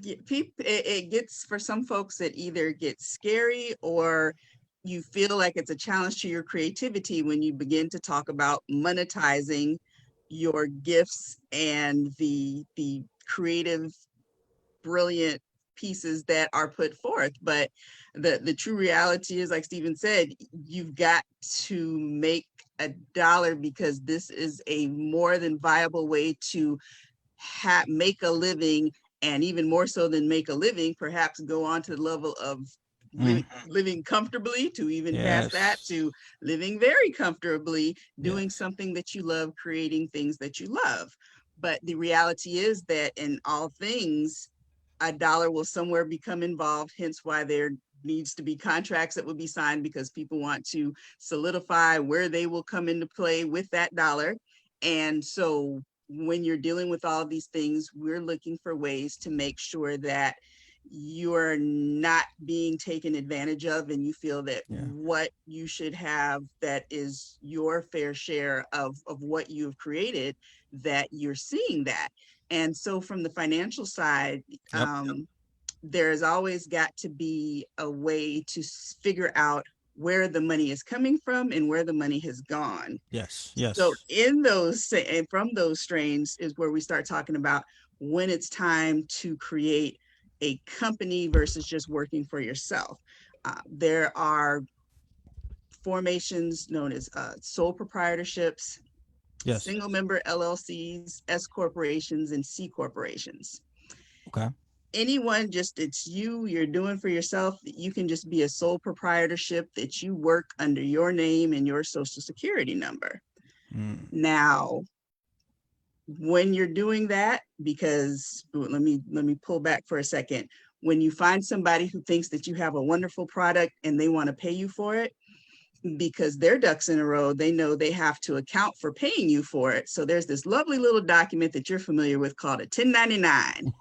It gets, for some folks, it either gets scary or you feel like it's a challenge to your creativity when you begin to talk about monetizing your gifts and the creative, brilliant pieces that are put forth. But the true reality is, like Stephen said, you've got to make a dollar, because this is a more than viable way to make a living, and even more so than make a living, perhaps go on to the level of living comfortably, to even past that, to living very comfortably, doing something that you love, creating things that you love. But the reality is that in all things, a dollar will somewhere become involved, hence why there needs to be contracts that will be signed, because people want to solidify where they will come into play with that dollar. And so when you're dealing with all of these things, we're looking for ways to make sure that you're not being taken advantage of, and you feel that what you should have, that is your fair share of what you've created, that you're seeing that. And so from the financial side, there's always got to be a way to figure out where the money is coming from and where the money has gone.
Yes.
So in those, and from those strains is where we start talking about when it's time to create a company versus just working for yourself. There are formations known as sole proprietorships, single member LLCs, S corporations, and C corporations.
Okay.
Anyone, just you're doing for yourself, you can just be a sole proprietorship that you work under your name and your social security number. Now, when you're doing that, because let me pull back for a second. When you find somebody who thinks that you have a wonderful product and they want to pay you for it, because their ducks in a row, they know they have to account for paying you for it. So there's this lovely little document that you're familiar with called a 1099.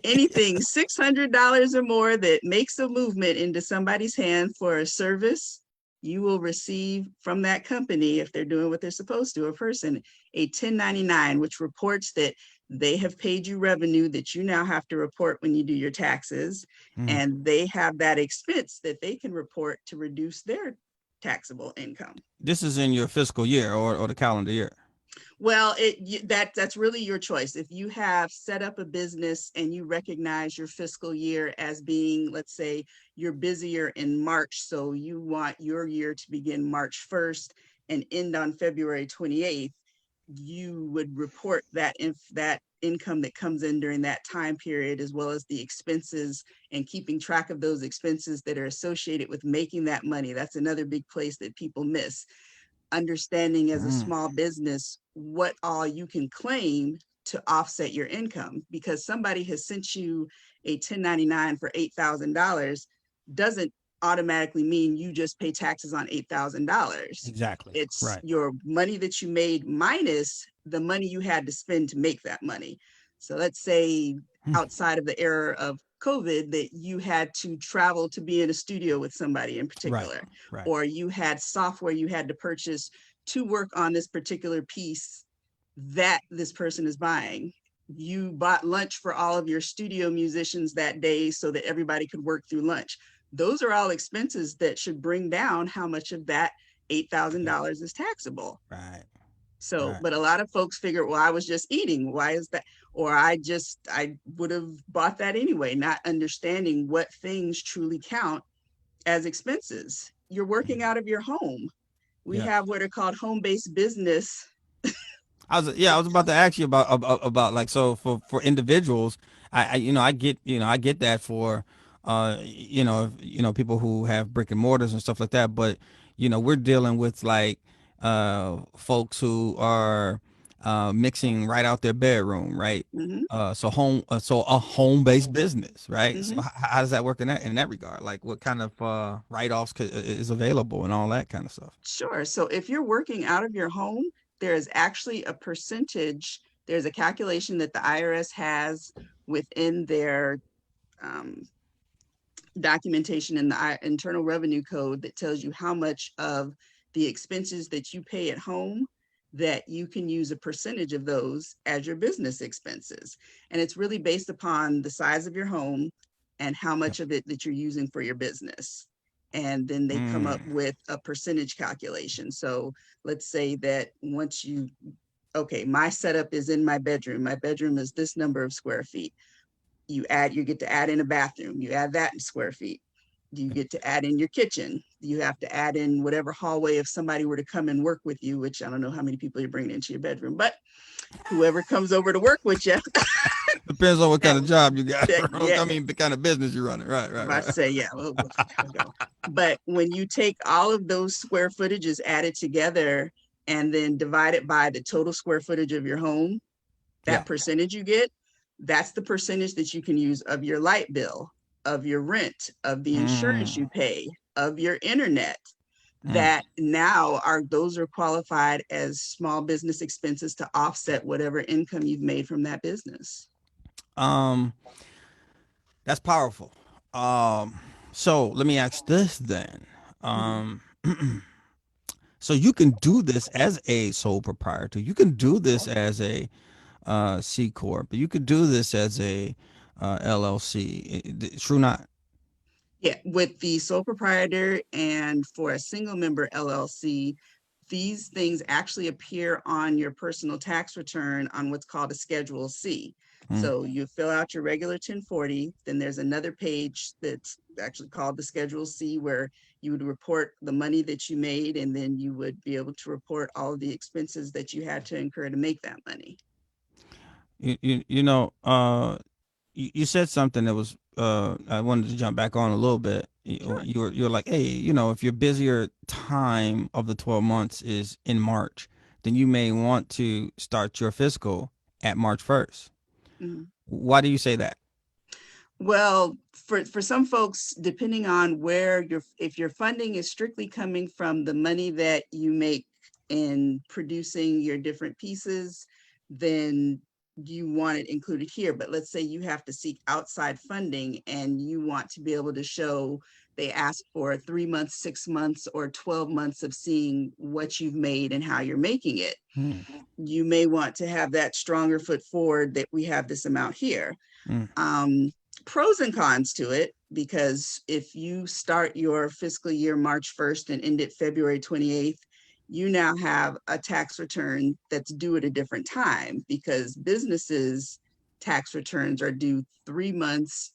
Anything $600 or more that makes a movement into somebody's hand for a service, you will receive from that company, if they're doing what they're supposed to, a person, a 1099, which reports that they have paid you revenue that you now have to report when you do your taxes. And they have that expense that they can report to reduce their taxable income.
This is in your fiscal year or the calendar year?
Well, that's really your choice. If you have set up a business and you recognize your fiscal year as being, let's say, you're busier in March, so you want your year to begin March 1st and end on February 28th, you would report that income that comes in during that time period, as well as the expenses, and keeping track of those expenses that are associated with making that money. That's another big place that people miss. Understanding as a small business what all you can claim to offset your income, because somebody has sent you a 1099 for $8,000 doesn't automatically mean you just pay taxes on $8,000.
Exactly.
It's your money that you made minus the money you had to spend to make that money. So let's say outside of the era of COVID that you had to travel to be in a studio with somebody in particular, or you had software you had to purchase to work on this particular piece that this person is buying. you bought lunch for all of your studio musicians that day so that everybody could work through lunch. Those are all expenses that should bring down how much of that $8,000 is taxable.
Right.
So,
Right.
but a lot of folks figure, well, I was just eating. Why is that? Or I would have bought that anyway, not understanding what things truly count as expenses. You're working out of your home. We
Yeah.
have what are called home-based business.
I was about to ask you about like, so for individuals, I get, I get that for people who have brick and mortars and stuff like that, but we're dealing with like folks who are mixing right out their bedroom, right?
Mhm,
So a home-based business, right? So
mhm.
how does that work in that regard? Like, what kind of write-offs is available and all that kind of stuff?
Sure. So if you're working out of your home, there is actually a percentage. There's a calculation that the IRS has within their um, documentation in the Internal Revenue Code that tells you how much of the expenses that you pay at home that you can use a percentage of those as your business expenses. And it's really based upon the size of your home and how
Yep.
much of it that you're using for your business. And then they come up
Mm.
with a percentage calculation. So let's say that once okay, my setup is in my bedroom. My bedroom is this number of square feet. You get to add in a bathroom. You add that in square feet. You get to add in your kitchen. You have to add in whatever hallway if somebody were to come and work with you, which I don't know how many people you're bringing into your bedroom, but whoever comes over to work with you,
Depends on what kind
that,
of job you got.
yeah,
I mean, the kind of business you're running. Right,
I'm
right,
about to
right.
say, yeah, well, there we go. But when you take all of those square footages added together and then divide it by the total square footage of your home,
Yeah.
that percentage you get, that's the percentage that you can use of your light bill, of your rent, of the insurance
Mm,
you pay, of your internet.
mm.
That now those are qualified as small business expenses to offset whatever income you've made from that business.
Um, that's powerful. Um, so let me ask this then.
Mhm.
Um, so you can do this as a sole proprietor. You can do this as a C corp. You could do this as a LLC. True, not.
Yeah, with the sole proprietor and for a single member LLC, these things actually appear on your personal tax return on what's called a Schedule C.
Mm.
So you fill out your regular 1040, then there's another page that's actually called the Schedule C where you would report the money that you made, and then you would be able to report all of the expenses that you had to incur to make that money.
You know, you said something that was I wanted to jump back on a little bit.
Sure.
You're like, hey, if your busier time of the 12 months is in March, then you may want to start your fiscal at March 1st.
Mhm.
Why do you say that?
Well, for some folks, depending on where if your funding is strictly coming from the money that you make in producing your different pieces, then you want it included here. But let's say you have to seek outside funding and you want to be able to show they ask for 3 months, 6 months, or 12 months of seeing what you've made and how you're making it.
Mm,
You may want to have that stronger foot forward that we have this amount here.
mm,
um, Pros and cons to it, because if you start your fiscal year March 1st and end it February 28th, you now have a tax return that's due at a different time, because businesses' tax returns are due 3 months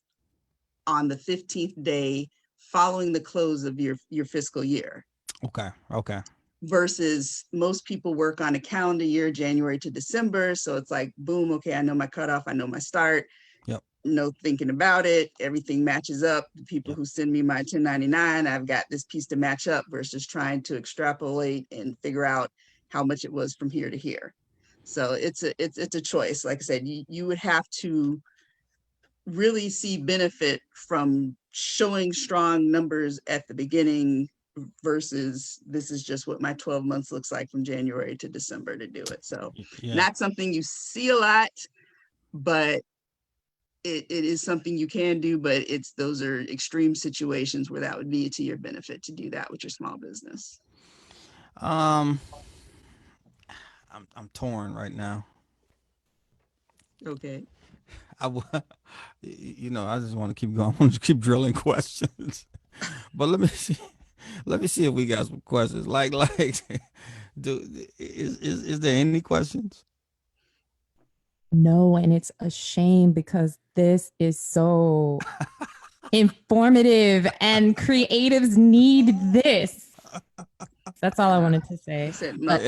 on the 15th day following the close of your fiscal year,
okay. Okay.
versus most people work on a calendar year, January to December. So it's like, boom, okay, I know my cutoff, I know my start,
Yep.
no thinking about it. Everything matches up. The people
Yep.
who send me my 1099, I've got this piece to match up, versus trying to extrapolate and figure out how much it was from here to here. So it's a choice. Like I said, you would have to really see benefit from showing strong numbers at the beginning versus this is just what my 12 months looks like from January to December to do it. So
Yeah.
not something you see a lot, but it is something you can do, but those are extreme situations where that would be to your benefit to do that with your small business.
Um, I'm torn right now.
Okay.
You know, I just want to keep going. I want to keep drilling questions. But let me see. Let me see if we got some questions. Is there any questions?
No, and it's a shame because this is so informative and creatives need this. That's all I wanted to
I
say.
said
But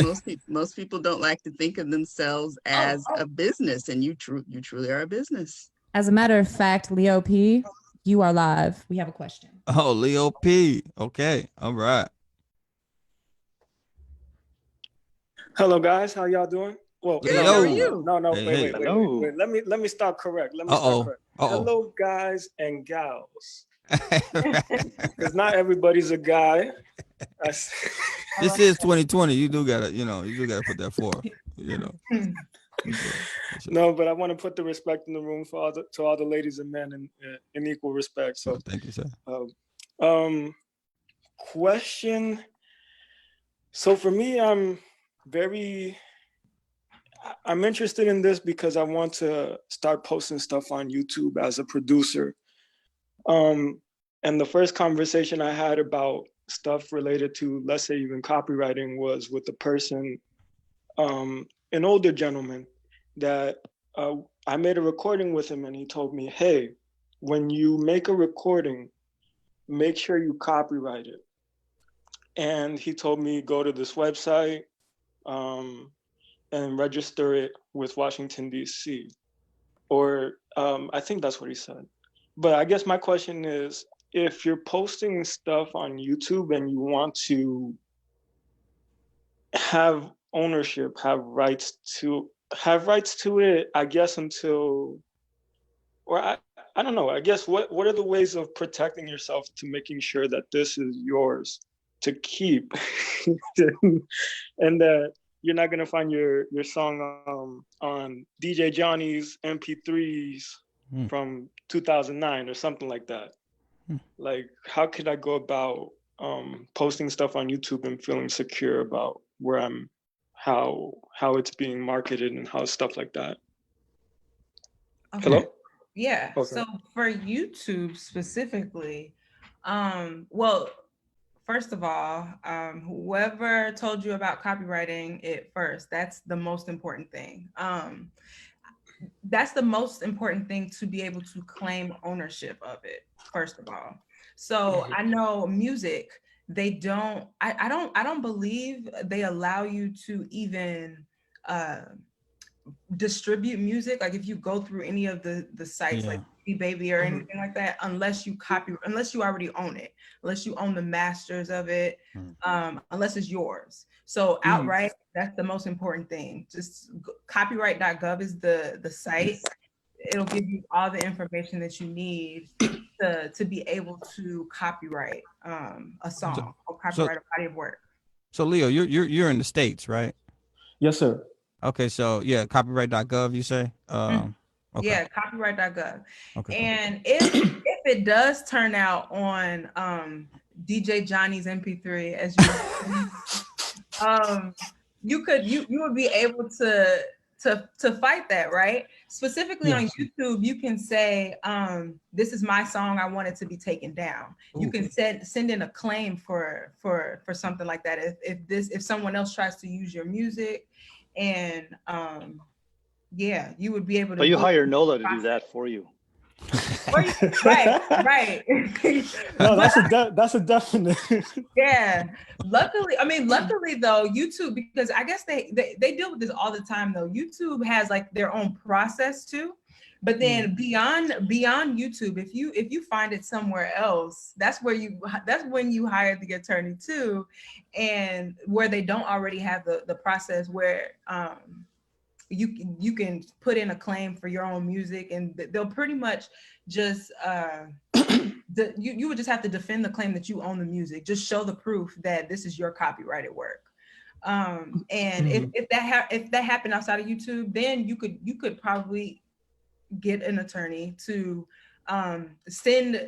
most people don't like to think of themselves as a business, and you truly are a business.
as a matter of fact, Leo P, you are live. We have a question.
Oh, Leo P. Okay. All right.
Hello, guys. How y'all doing? Well,
Good.
no,
How
no,
are
no,
Leo.
no,
you?
no, no.
Hey,
Wait,
hey.
wait, wait,
Hello.
wait, wait. Let me start correct. Let me start
Uh-oh.
correct.
Uh-oh.
Hello, guys and gals. Because not everybody's a guy.
This is 2020. You do gotta put that forth. You know. For sure. For sure.
No, but I want to put the respect in the room for to all the ladies and men in equal respect. So,
Thank you, sir.
Question. So for me, I'm interested in this because I want to start posting stuff on YouTube as a producer. And the first conversation I had about stuff related to, let's say, even copywriting was with a person, an older gentleman that I made a recording with him, and he told me, hey, when you make a recording, make sure you copyright it. And he told me, go to this website and register it with Washington, D.C. Or I think that's what he said. But I guess my question is, if you're posting stuff on YouTube and you want to have ownership, have rights to it, I guess until, or I don't know, I guess what are the ways of protecting yourself to making sure that this is yours to keep and that you're not gonna find your song on DJ Johnny's MP3s from 2009 or something like that. Like, how could I go about posting stuff on YouTube and feeling secure about where I'm, how it's being marketed and how stuff like that?
Okay.
Hello?
Yeah.
Okay.
So for YouTube specifically, well, first of all, whoever told you about copywriting it first, that's the most important thing. That's the most important thing, to be able to claim ownership of it, first of all. So I know music, they don't, I don't believe they allow you to even distribute music. Like if you go through any of the sites like Baby or anything like that, unless you already own it, unless you own the masters of it, unless it's yours. So outright, that's the most important thing. Just copyright.gov is the site. It'll give you all the information that you need to be able to copyright a song or copyright a body of work.
So Leo, you're in the States, right?
Yes, sir.
Okay, so yeah, copyright.gov, you say? Okay.
Yeah, copyright.gov.
Okay.
And if it does turn out on DJ Johnny's MP3, as you you would be able to fight that, right? Specifically on YouTube, you can say, this is my song, I want it to be taken down. Ooh. You can send in a claim for something like that. If someone else tries to use your music, and yeah, you would be able to.
But you hire NOLA to do that for you.
Right.
No, that's a definite.
Yeah. Luckily though, YouTube, because I guess they deal with this all the time though. YouTube has like their own process too. But then beyond YouTube, if you find it somewhere else, that's when you hire the attorney too, and where they don't already have the process where you can put in a claim for your own music, and they'll pretty much just you would just have to defend the claim that you own the music. Just show the proof that this is your copyrighted work. And if that happened outside of YouTube, then you could probably get an attorney to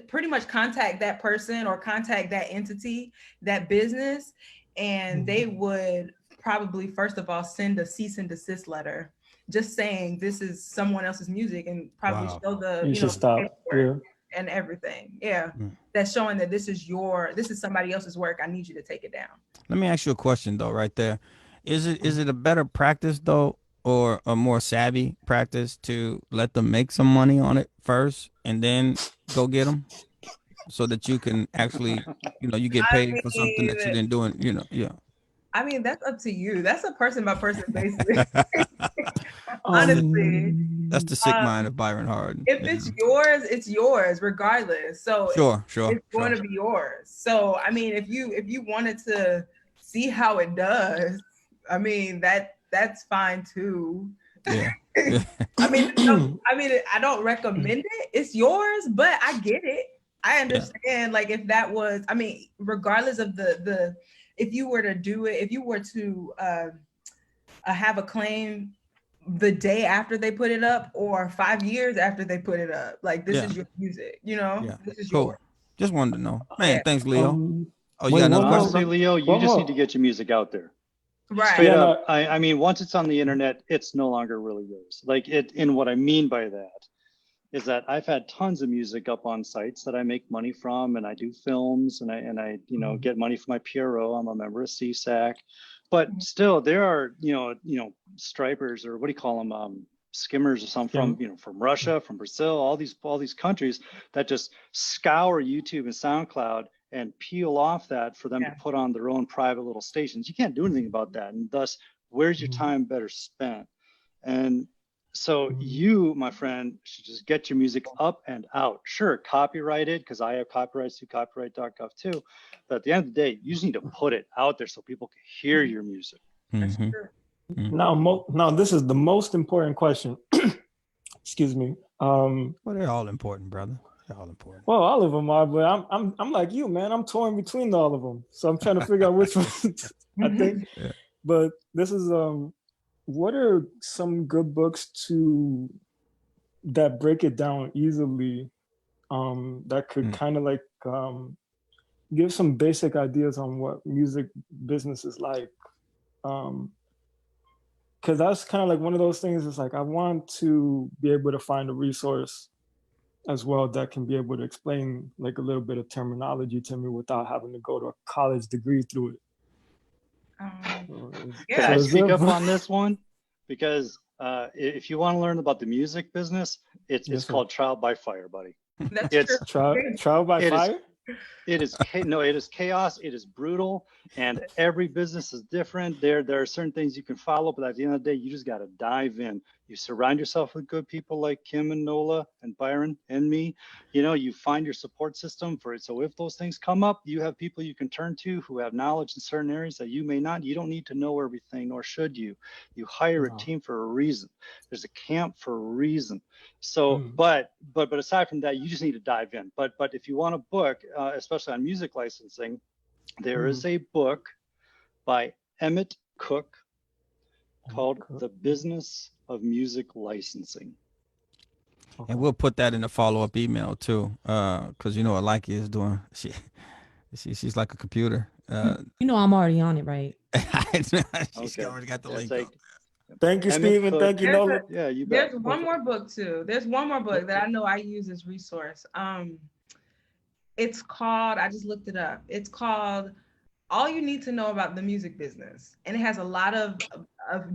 pretty much contact that person or contact that entity, that business, and they would probably first of all send a cease and desist letter just saying this is someone else's music and probably
Wow.
show the,
You should stop.
paperwork
Yeah.
and everything. Yeah.
Mm.
That's showing that this is somebody else's work. I need you to take it down.
Let me ask you a question though, right there. Is it a better practice though, or a more savvy practice to let them make some money on it first and then go get them, so that you can actually, you get paid for something that you didn't do, yeah.
I mean, that's up to you. That's a person by person basis.
That's
Honestly,
the sick mind of Byron Harden.
if it's yours, it's yours regardless. So
Sure.
it's going to be yours. So I mean, if you wanted to see how it does, I mean that's fine too.
Yeah.
I mean, I don't recommend it. It's yours, but I get it. I understand. Like if that was, I mean, regardless of the, if you were to do it, if you were to have a claim the day after they put it up or 5 years after they put it up, like this is your music, this is
Cool.
yours.
Just wanted to know, man. Thanks, Leo. You got
wait,
another question?
Honestly, Leo, you just need to get your music out there.
Right.
Straight up. I mean, once it's on the internet, it's no longer really yours. And what I mean by that is that I've had tons of music up on sites that I make money from, and I do films, and I get money from my PRO. I'm a member of CSAC, but still there are stripers, or what do you call them, skimmers or something from Russia, from Brazil, all these countries that just scour YouTube and SoundCloud and peel off that for them to put on their own private little stations. You can't do anything about that, and thus, where's your time better spent? And so you, my friend, should just get your music up and out. Sure, copyrighted, because I have copyrights through copyright.gov too. But at the end of the day, you just need to put it out there so people can hear your music.
Mm-hmm.
Now, this is the most important question. Excuse me.
Well, they're all important, brother. They're all important.
Well, all of them are, but I'm like you, man. I'm torn between all of them, so I'm trying to figure out which one. I think. Yeah. But this is what are some good books that break it down easily, that could kind of like give some basic ideas on what music business is like, because that's kind of like one of those things. It's like I want to be able to find a resource as well that can be able to explain like a little bit of terminology to me without having to go to a college degree through it.
Can I speak up on this one? Because if you want to learn about the music business, it's called trial by fire, buddy.
That's
true. Trial by fire?
It is chaos. It is brutal, and every business is different. There are certain things you can follow, but at the end of the day, you just got to dive in. You surround yourself with good people like Kim and Nola and Byron and me. You find your support system for it. So if those things come up, you have people you can turn to who have knowledge in certain areas that you may not. You don't need to know everything, nor should you. You hire a team for a reason. There's a camp for a reason. So, but aside from that, you just need to dive in. But if you want a book, especially on music licensing, there is a book by Emmett Cook called The Business of Music Licensing.
And we'll put that in the follow-up email too, because what Likey is doing. She's like a computer.
I'm already on it, right?
She's already got the link up.
Thank you, Stephen. Thank you, Nola.
Yeah, you bet.
There's one more book too. There's one more book that I know I use as resource. It's called, I just looked it up. It's called All You Need to Know About the Music Business. And it has a lot of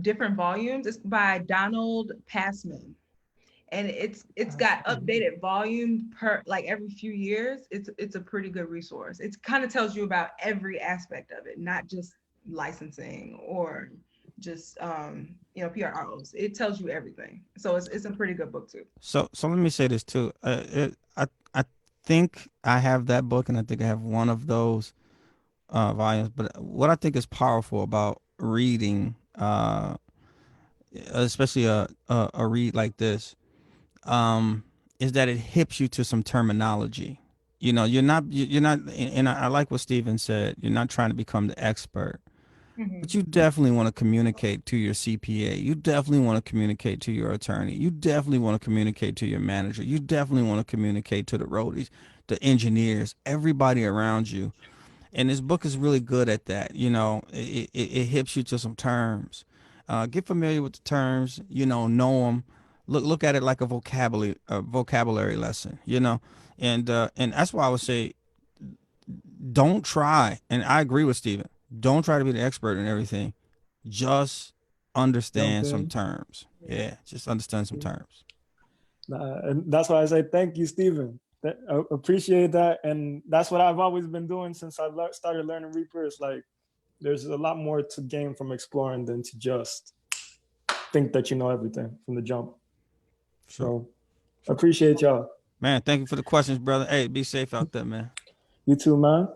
different volumes. It's by Donald Passman. And it's got updated volume every few years. It's a pretty good resource. It kind of tells you about every aspect of it, not just licensing or just PROs. It tells you everything. So it's a pretty good book too.
So let me say this too. I think I have that book, and I think I have one of those volumes. But what I think is powerful about reading, especially a read like this, is that it hips you to some terminology. You're not, and I like what Stephen said. You're not trying to become the expert. But you definitely want to communicate to your CPA. You definitely want to communicate to your attorney. You definitely want to communicate to your manager. You definitely want to communicate to the roadies, the engineers, everybody around you. And this book is really good at that. It hips you to some terms. Get familiar with the terms, know them. Look at it like a vocabulary lesson, and that's why I would say don't try. And I agree with Steven. Don't try to be the expert in everything. Just understand some terms. Yeah, just understand some terms.
And that's why I say thank you, Steven. I appreciate that. And that's what I've always been doing since I started learning Reaper. It's like there's a lot more to gain from exploring than to just think that you know everything from the jump. So appreciate y'all.
Man, thank you for the questions, brother. Hey, be safe out there, man.
You too, man.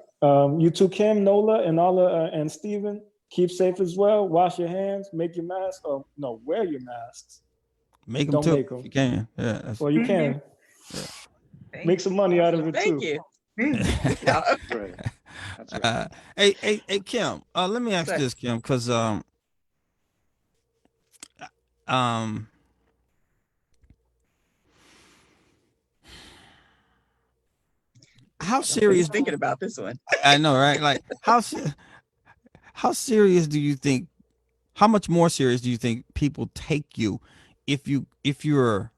You too, Kim, Nola, and and Steven. Keep safe as well. Wash your hands. Make your mask. Oh no, wear your masks.
Make them
Don't
too,
make them.
if you can. Yeah.
Well, you can.
Yeah.
Make some money out of it too.
Thank you.
That's right. That's right.
Hey, Kim. Let me ask this, Kim, because how serious?
Thinking about this one.
I know, right? Like how serious do you think? How much more serious do you think people take you if you're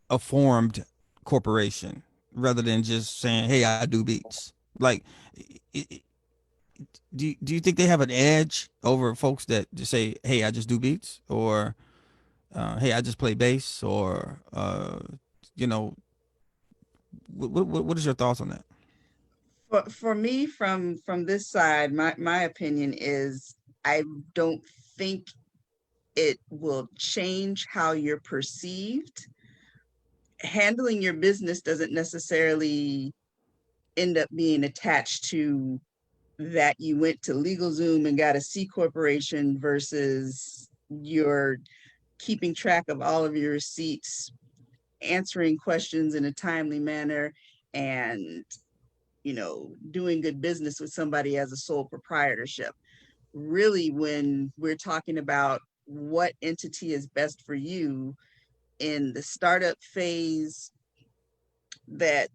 a formed corporation rather than just saying, "Hey, I do beats"? Like, do you think they have an edge over folks that just say, "Hey, I just do beats," or "Hey, I just play bass," or what is your thoughts on that?
For me, from this side, my opinion is I don't think it will change how you're perceived. Handling your business doesn't necessarily end up being attached to that you went to LegalZoom and got a C corporation versus you're keeping track of all of your receipts, answering questions in a timely manner, and doing good business with somebody as a sole proprietorship. Really, when we're talking about what entity is best for you in the startup phase, that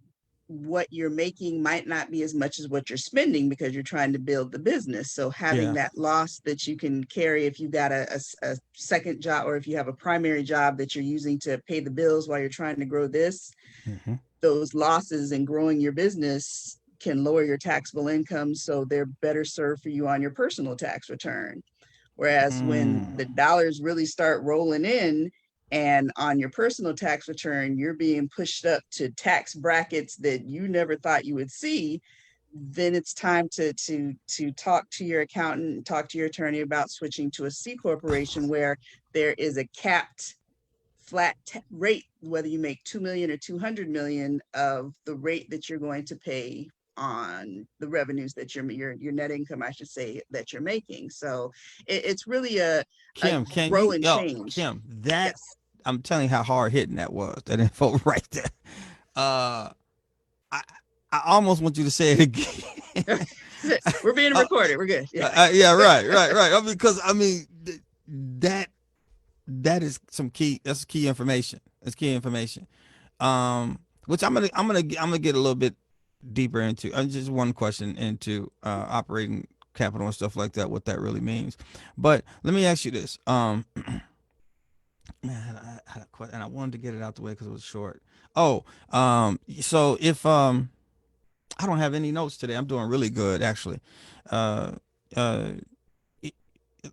what you're making might not be as much as what you're spending because you're trying to build the business. So having that loss that you can carry if you've got a second job, or if you have a primary job that you're using to pay the bills while you're trying to grow this, those losses in growing your business can lower your taxable income. So they're better served for you on your personal tax return. Whereas when the dollars really start rolling in, and on your personal tax return, you're being pushed up to tax brackets that you never thought you would see, then it's time to talk to your accountant, talk to your attorney about switching to a C corporation where there is a capped flat rate, whether you make 2 million or 200 million, of the rate that you're going to pay on the revenues that your net income, I should say, that you're making. So it's really a
Kim, can
grow
you,
and change.
Kim, that
Yes.
I'm telling you how hard hitting that was, that info right there. I almost want you to say it again.
We're being recorded. We're good.
Yeah, right. Because I mean, that is that's key information. That's key information. Which I'm gonna get a little bit deeper into. Just one question into operating capital and stuff like that, what that really means. But let me ask you this. Man, I had a question, and I wanted to get it out the way because it was short. Oh, so if I don't have any notes today, I'm doing really good actually. Uh, uh,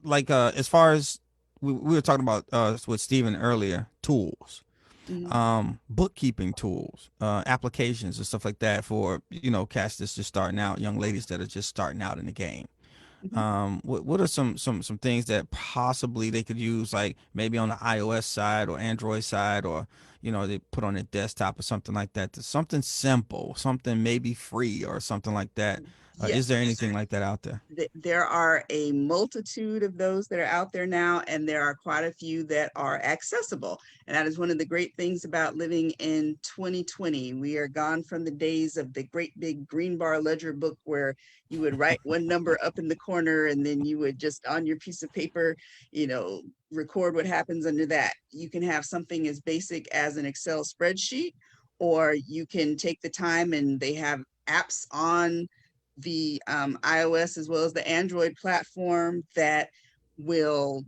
as far as we were talking about with Steven earlier, tools, bookkeeping tools, applications and stuff like that for cats that's just starting out, young ladies that are just starting out in the game. What are some things that possibly they could use, like maybe on the iOS side or Android side, or they put on their desktop or something like that? Something simple, something maybe free or something like that. Is there anything like that out there?
There are a multitude of those that are out there now, and there are quite a few that are accessible. And that is one of the great things about living in 2020. We are gone from the days of the great big green bar ledger book where you would write one number up in the corner and then you would just on your piece of paper, record what happens under that. You can have something as basic as an Excel spreadsheet, or you can take the time, and they have apps on the iOS as well as the Android platform that will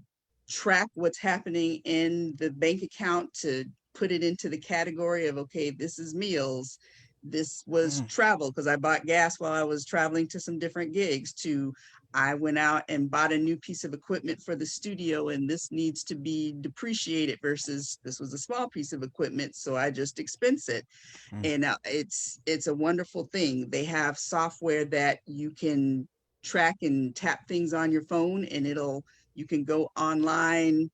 track what's happening in the bank account to put it into the category of, okay, this is meals, this was travel because I bought gas while I was traveling to some different gigs, to I went out and bought a new piece of equipment for the studio and this needs to be depreciated versus this was a small piece of equipment, so I just expense it. And it's a wonderful thing. They have software that you can track and tap things on your phone, and you can go online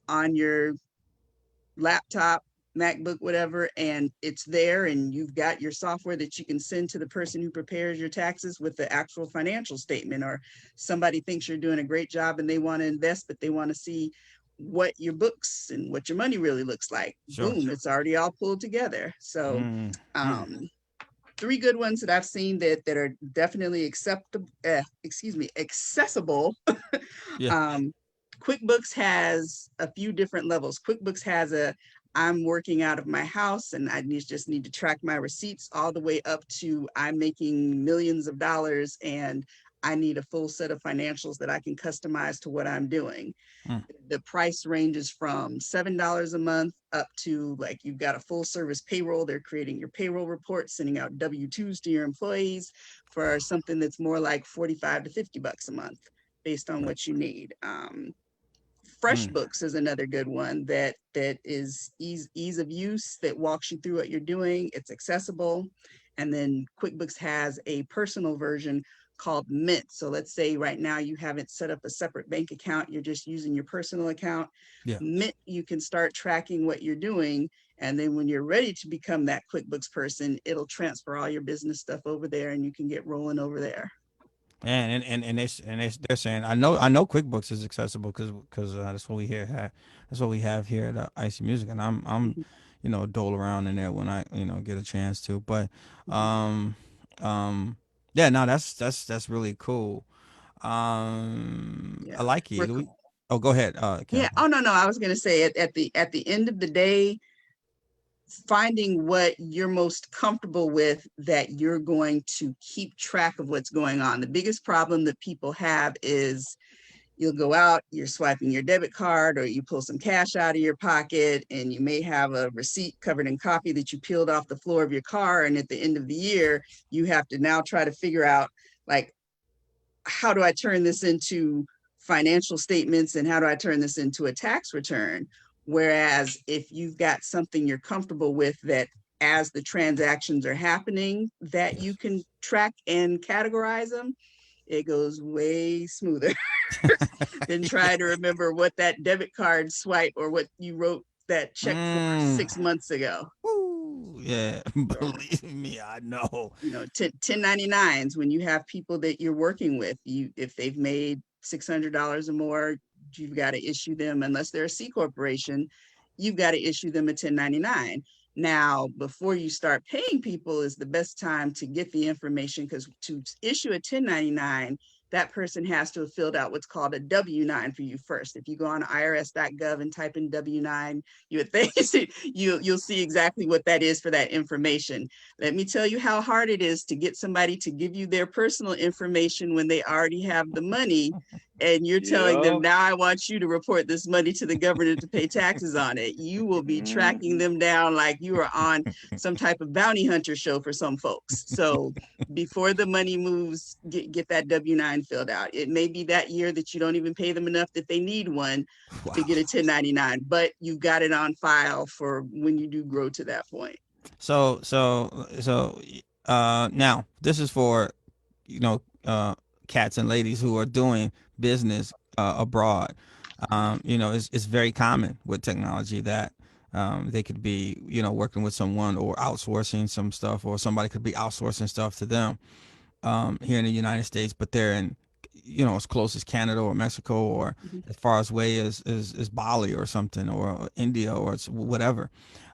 on your laptop, MacBook, whatever, and it's there, and you've got your software that you can send to the person who prepares your taxes with the actual financial statement. Or somebody thinks you're doing a great job and they want to invest, but they want to see what your books and what your money really looks like.
Sure.
Boom, it's already all pulled together. So three good ones that I've seen that are definitely accessible.
Yeah.
QuickBooks has a few different levels. QuickBooks has I'm working out of my house and I just need to track my receipts, all the way up to I'm making millions of dollars and I need a full set of financials that I can customize to what I'm doing. The price ranges from $7 a month up to, like, you've got a full service payroll. They're creating your payroll report, sending out W-2s to your employees for something that's more like 45 to 50 bucks a month based on what you need. FreshBooks is another good one that is ease of use, that walks you through what you're doing. It's accessible. And then QuickBooks has a personal version called Mint. So let's say right now you haven't set up a separate bank account, you're just using your personal account.
Yeah.
Mint, you can start tracking what you're doing. And then when you're ready to become that QuickBooks person, it'll transfer all your business stuff over there and you can get rolling over there.
And they're saying, I know QuickBooks is accessible because that's what we that's what we have here at IC Music, and I'm dole around in there when I get a chance to. But yeah, no, that's really cool.
Yeah.
I like it. Oh, go ahead.
Yeah. Oh, no. I was gonna say at the end of the day, finding what you're most comfortable with, that you're going to keep track of what's going on. The biggest problem that people have is you'll go out, you're swiping your debit card, or you pull some cash out of your pocket, and you may have a receipt covered in coffee that you peeled off the floor of your car. And at the end of the year, you have to now try to figure out, like, how do I turn this into financial statements and how do I turn this into a tax return? Whereas if you've got something you're comfortable with, that as the transactions are happening, that you can track and categorize them, it goes way smoother than trying to remember what that debit card swipe or what you wrote that check for 6 months ago.
Ooh, yeah, believe me, I know.
1099s, when you have people that you're working with, if they've made $600 or more, you've got to issue them, unless they're a C corporation, you've got to issue them a 1099. Now, before you start paying people is the best time to get the information, because to issue a 1099, that person has to have filled out what's called a W-9 for you first. If you go on irs.gov and type in W-9, you'll see exactly what that is for that information. Let me tell you how hard it is to get somebody to give you their personal information when they already have the money, and you're telling them, now I want you to report this money to the government to pay taxes on it. You will be tracking them down like you are on some type of bounty hunter show for some folks. So before the money moves, get that W-9 filled out. It may be that year that you don't even pay them enough that they need one to get a 1099, but you've got it on file for when you do grow to that point.
So now this is for cats and ladies who are doing business abroad. It's very common with technology that they could be working with someone or outsourcing some stuff, or somebody could be outsourcing stuff to them here in the United States, but they're in as close as Canada or Mexico, or as far as away as Bali or something, or India, or whatever.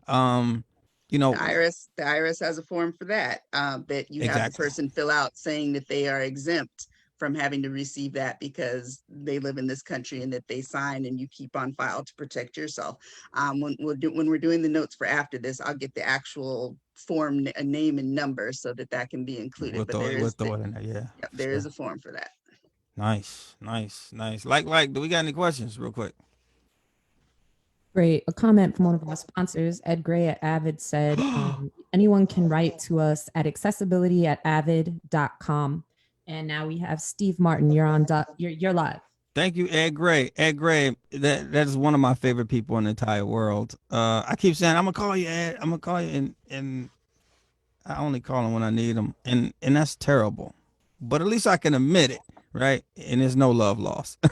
The
IRS has a form for that, that you have the person fill out saying that they are exempt from having to receive that because they live in this country, and that they sign and you keep on file to protect yourself. When we're doing the notes for after this, I'll get the actual form, a name and number, so that can be included.
We'll throw it in there. Yeah,
there is a form for that.
Nice. Like, do we got any questions real quick?
great. A comment from one of our sponsors, Ed Gray at Avid, said, anyone can write to us at accessibility@avid.com. And now we have Steve Martin. You're on. You're live.
Thank you, Ed Gray. Ed Gray, that is one of my favorite people in the entire world. I keep saying I'm gonna call you, Ed. I'm gonna call you, and I only call him when I need him, and that's terrible. But at least I can admit it, right? And there's no love lost.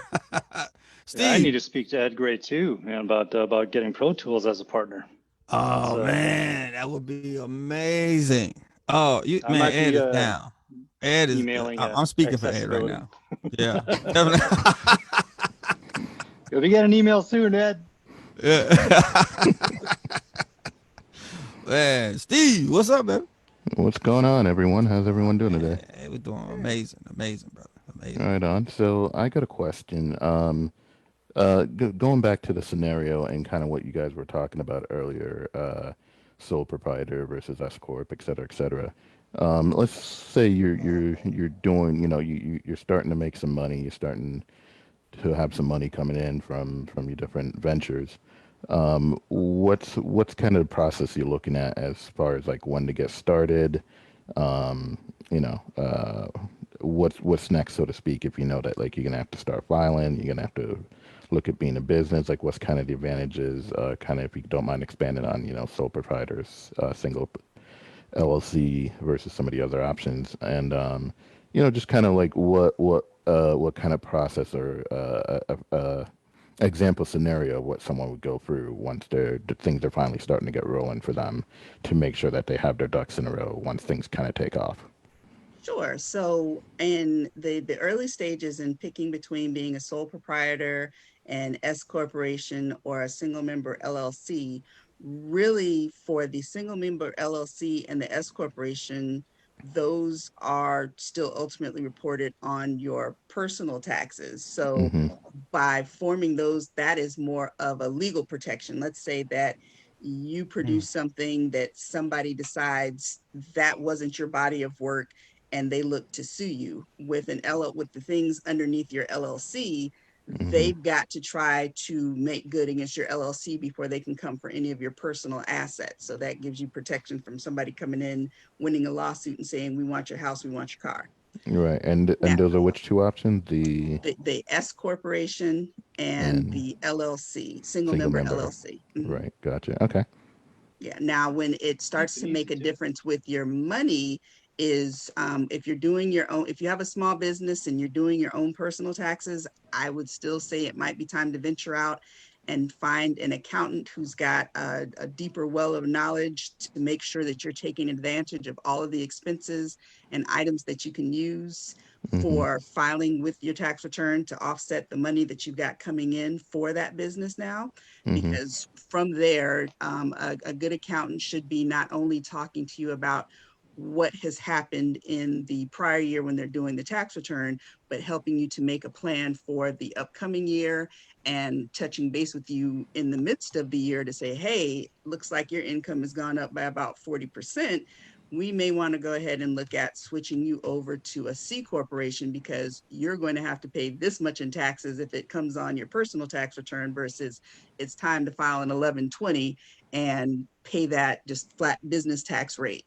Steve,
I need to speak to Ed Gray too, man, about getting Pro Tools as a partner.
Oh man, that would be amazing. Oh, man, Ed is down. Ed is. I'm speaking for Ed right now. Yeah, definitely.
You'll be getting an email soon, Ed.
Yeah. Man, Steve, what's up, man?
What's going on, everyone? How's everyone doing today?
Hey, we're doing amazing, brother. Amazing.
Right on. So I got a question. Going back to the scenario and kind of what you guys were talking about earlier, sole proprietor versus S corp, et cetera, et cetera. Let's say you're doing, you're starting to make some money. You're starting to have some money coming in from your different ventures. What's kind of the process you're looking at as far as like when to get started? What's next, so to speak, if you know that like you're gonna have to start filing, you're gonna have to look at being a business, like what's kind of the advantages, kind of if you don't mind expanding on, sole proprietors, single LLC versus some of the other options, and just kind of like what kind of process or example scenario of what someone would go through once the things are finally starting to get rolling for them to make sure that they have their ducks in a row once things kind of take off.
Sure. So in the early stages in picking between being a sole proprietor, an S corporation, or a single member LLC, really for the single member LLC and the S corporation, those are still ultimately reported on your personal taxes. So by forming those, that is more of a legal protection. Let's say that you produce something that somebody decides that wasn't your body of work and they look to sue you with with the things underneath your LLC. They've got to try to make good against your LLC before they can come for any of your personal assets. So that gives you protection from somebody coming in, winning a lawsuit and saying, we want your house, we want your car.
Right. And those are which two options?
The S corporation and the LLC, single member LLC.
Right. Gotcha. Okay.
Yeah. Now, when it starts to make a difference with your money is if you're doing your own, if you have a small business and you're doing your own personal taxes, I would still say it might be time to venture out and find an accountant who's got a deeper well of knowledge to make sure that you're taking advantage of all of the expenses and items that you can use for filing with your tax return to offset the money that you've got coming in for that business now. Because from there, a good accountant should be not only talking to you about what has happened in the prior year when they're doing the tax return, but helping you to make a plan for the upcoming year and touching base with you in the midst of the year to say, hey, looks like your income has gone up by about 40%. We may want to go ahead and look at switching you over to a C corporation because you're going to have to pay this much in taxes if it comes on your personal tax return versus it's time to file an 1120 and pay that just flat business tax rate.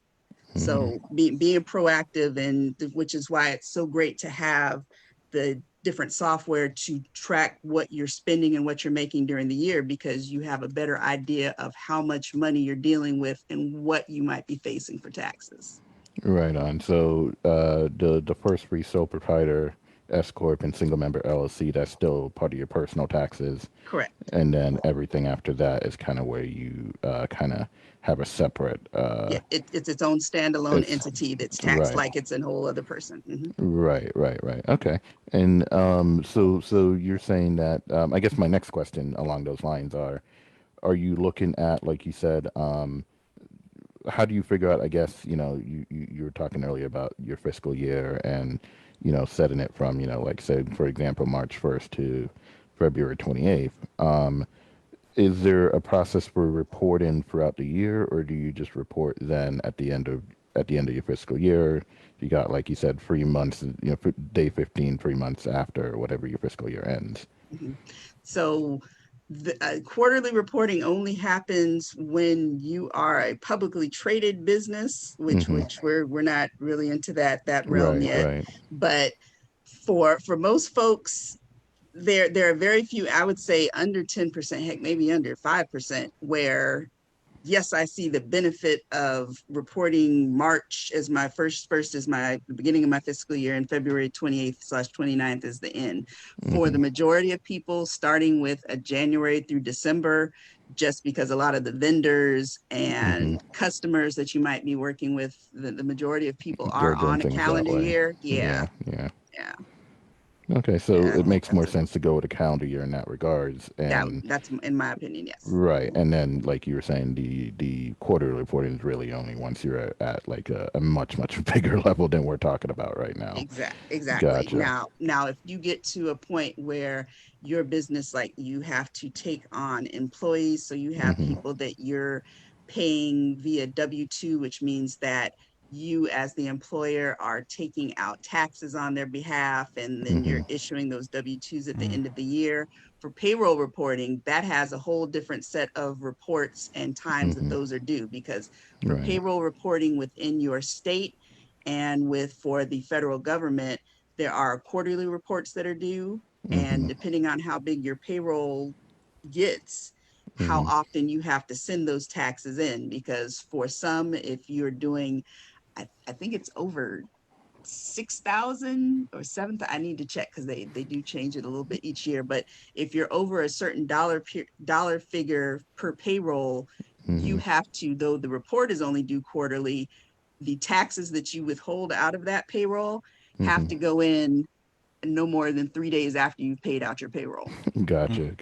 So being proactive, and which is why it's so great to have the different software to track what you're spending and what you're making during the year, because you have a better idea of how much money you're dealing with and what you might be facing for taxes.
Right on. So the first three, sole proprietor, S corp, and single member LLC, that's still part of your personal taxes.
Correct.
And then everything after that is kind of where you kind of have a separate.
It's its own standalone entity that's taxed like it's a whole other person.
Right. Okay. And so you're saying that. I guess my next question along those lines are you looking at, like you said, how do you figure out, I guess, you were talking earlier about your fiscal year and, setting it from, like say, for example, March 1st to February 28th. Is there a process for reporting throughout the year, or do you just report then at the end of your fiscal year? You got, like you said, 3 months, day 15, 3 months after whatever your fiscal year ends.
So the quarterly reporting only happens when you are a publicly traded business, which we're not really into that realm yet.
Right.
But for most folks, there are very few, I would say under 10%, heck, maybe under 5%, where yes, I see the benefit of reporting March as my first is the beginning of my fiscal year, and February 28th/29th is the end. For the majority of people, starting with a January through December, just because a lot of the vendors and customers that you might be working with, the majority of people
They're
are
doing
on a
things that
calendar
way.
year. Yeah.
Okay, so
Yeah, I
it
think
makes more
that's
sense to go with a calendar year in that regards. And
that's in my opinion, yes.
right, and then like you were saying, the quarterly reporting is really only once you're at like a much bigger level than we're talking about right now.
Exactly.
Gotcha.
Now, if you get to a point where your business, like you have to take on employees, so you have people that you're paying via W-2, which means that you as the employer are taking out taxes on their behalf, and then you're issuing those W-2s at the end of the year. For payroll reporting, that has a whole different set of reports and times that those are due, because for
Right.
payroll reporting within your state and for the federal government, there are quarterly reports that are due. And depending on how big your payroll gets, how often you have to send those taxes in, because for some, if you're doing, I think it's over 6,000 or 7,000. I need to check because they do change it a little bit each year. But if you're over a certain dollar figure per payroll, you have to, though the report is only due quarterly, the taxes that you withhold out of that payroll have to go in no more than 3 days after you've paid out your payroll.
Gotcha.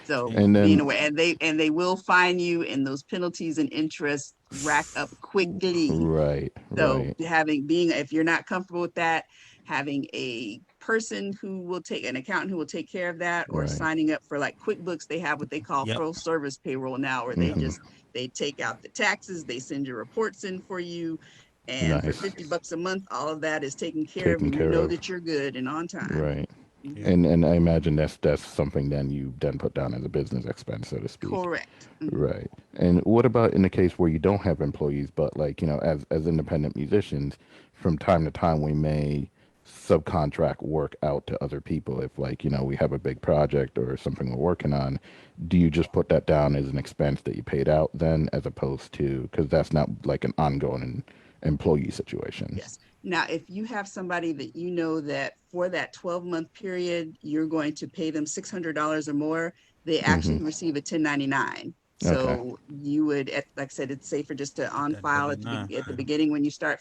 So
And then
being aware, and they will fine you, and those penalties and interest rack up quickly.
right.
So if you're not comfortable with that, having a person who will take an accountant who will take care of that, or signing up for like QuickBooks, they have what they call full service payroll now, where they take out the taxes, they send your reports in for you. And for
Nice.
$50 a month, all of that is taken care of,
Taken
and you
care
know
of.
that you're good and on time.
Right. And I imagine that's something then you then put down as a business expense, so to speak.
Correct.
Right. And what about in the case where you don't have employees, but like, as independent musicians, from time to time we may subcontract work out to other people if like, we have a big project or something we're working on. Do you just put that down as an expense that you paid out then, as opposed to, because that's not like an ongoing employee situation?
Yes. Now, if you have somebody that you know that for that 12-month period, you're going to pay them $600 or more, they actually receive a 1099. So you would, like I said, it's safer just to on file at the beginning when you start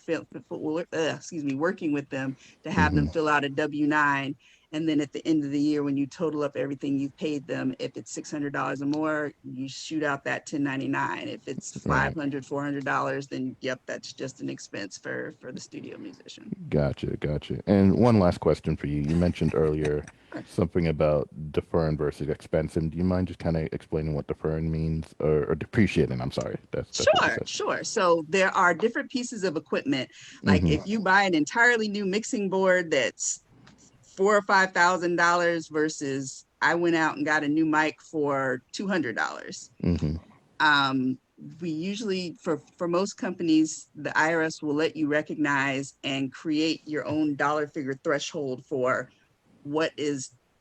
working with them, to have them fill out a W-9. And then at the end of the year, when you total up everything you've paid them, if it's $600 or more, you shoot out that 1099. If it's $500, $400, then yep, that's just an expense for the studio musician.
Gotcha. And one last question for you. You mentioned earlier something about deferring versus expensing. Do you mind just kind of explaining what deferring means, or depreciating? I'm sorry. That's what you said.
Sure. So there are different pieces of equipment. Like if you buy an entirely new mixing board that's $4,000 or $5,000 versus I went out and got a new mic for $200. We usually, for most companies, the IRS will let you recognize and create your own dollar figure threshold for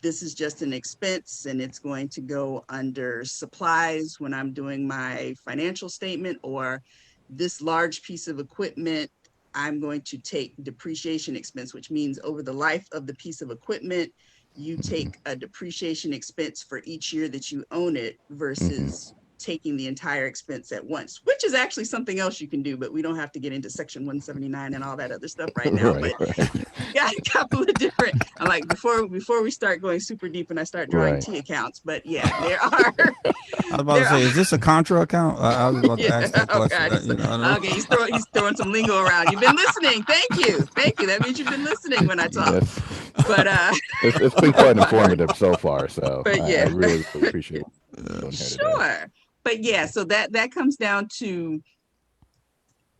this is just an expense, and it's going to go under supplies when I'm doing my financial statement, or this large piece of equipment, I'm going to take depreciation expense, which means over the life of the piece of equipment, you take a depreciation expense for each year that you own it versus taking the entire expense at once, which is actually something else you can do, but we don't have to get into Section 179 and all that other stuff right now. But you've got a couple of different, I'm like, before we start going super deep and I start drawing T accounts, but yeah, there are.
I was about to say, is this a Contra account? I was about to ask that question.
Okay, he's throwing some lingo around. You've been listening. Thank you. That means you've been listening when I talk.
Yes.
But
it's been quite informative so far. So
but yeah.
I really appreciate it.
Sure. But yeah, so that comes down to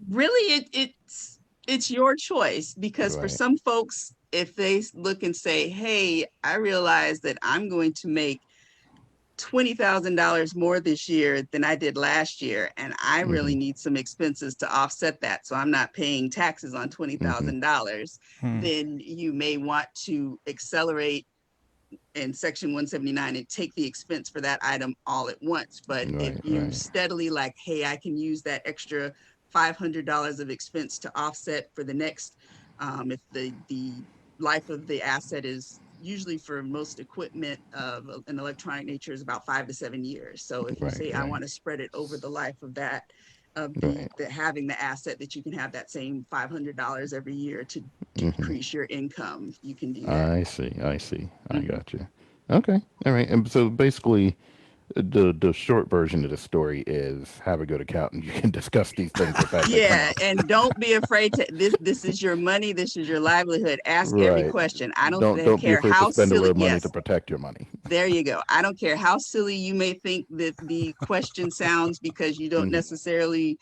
really it's your choice, because for some folks, if they look and say, hey, I realize that I'm going to make $20,000 more this year than I did last year, and I really need some expenses to offset that, so I'm not paying taxes on $20,000, then you may want to accelerate in section 179 and take the expense for that item all at once. But if you steadily like, hey, I can use that extra $500 of expense to offset for the next, if the life of the asset is usually for most equipment of an electronic nature is about 5 to 7 years. So if you say, I want to spread it over the life of that, of the having the asset, that you can have that same $500 every year to decrease your income, you can do that.
I see. I got you. Okay. All right. And so basically, the short version of the story is have a good accountant. You can discuss these things with that.
Yeah, and don't be afraid to this is your money, this is your livelihood. Ask every question. I don't
be
care
afraid
how
to spend a
silly.
little money to protect your money.
There you go. I don't care how silly you may think that the question sounds, because you don't necessarily,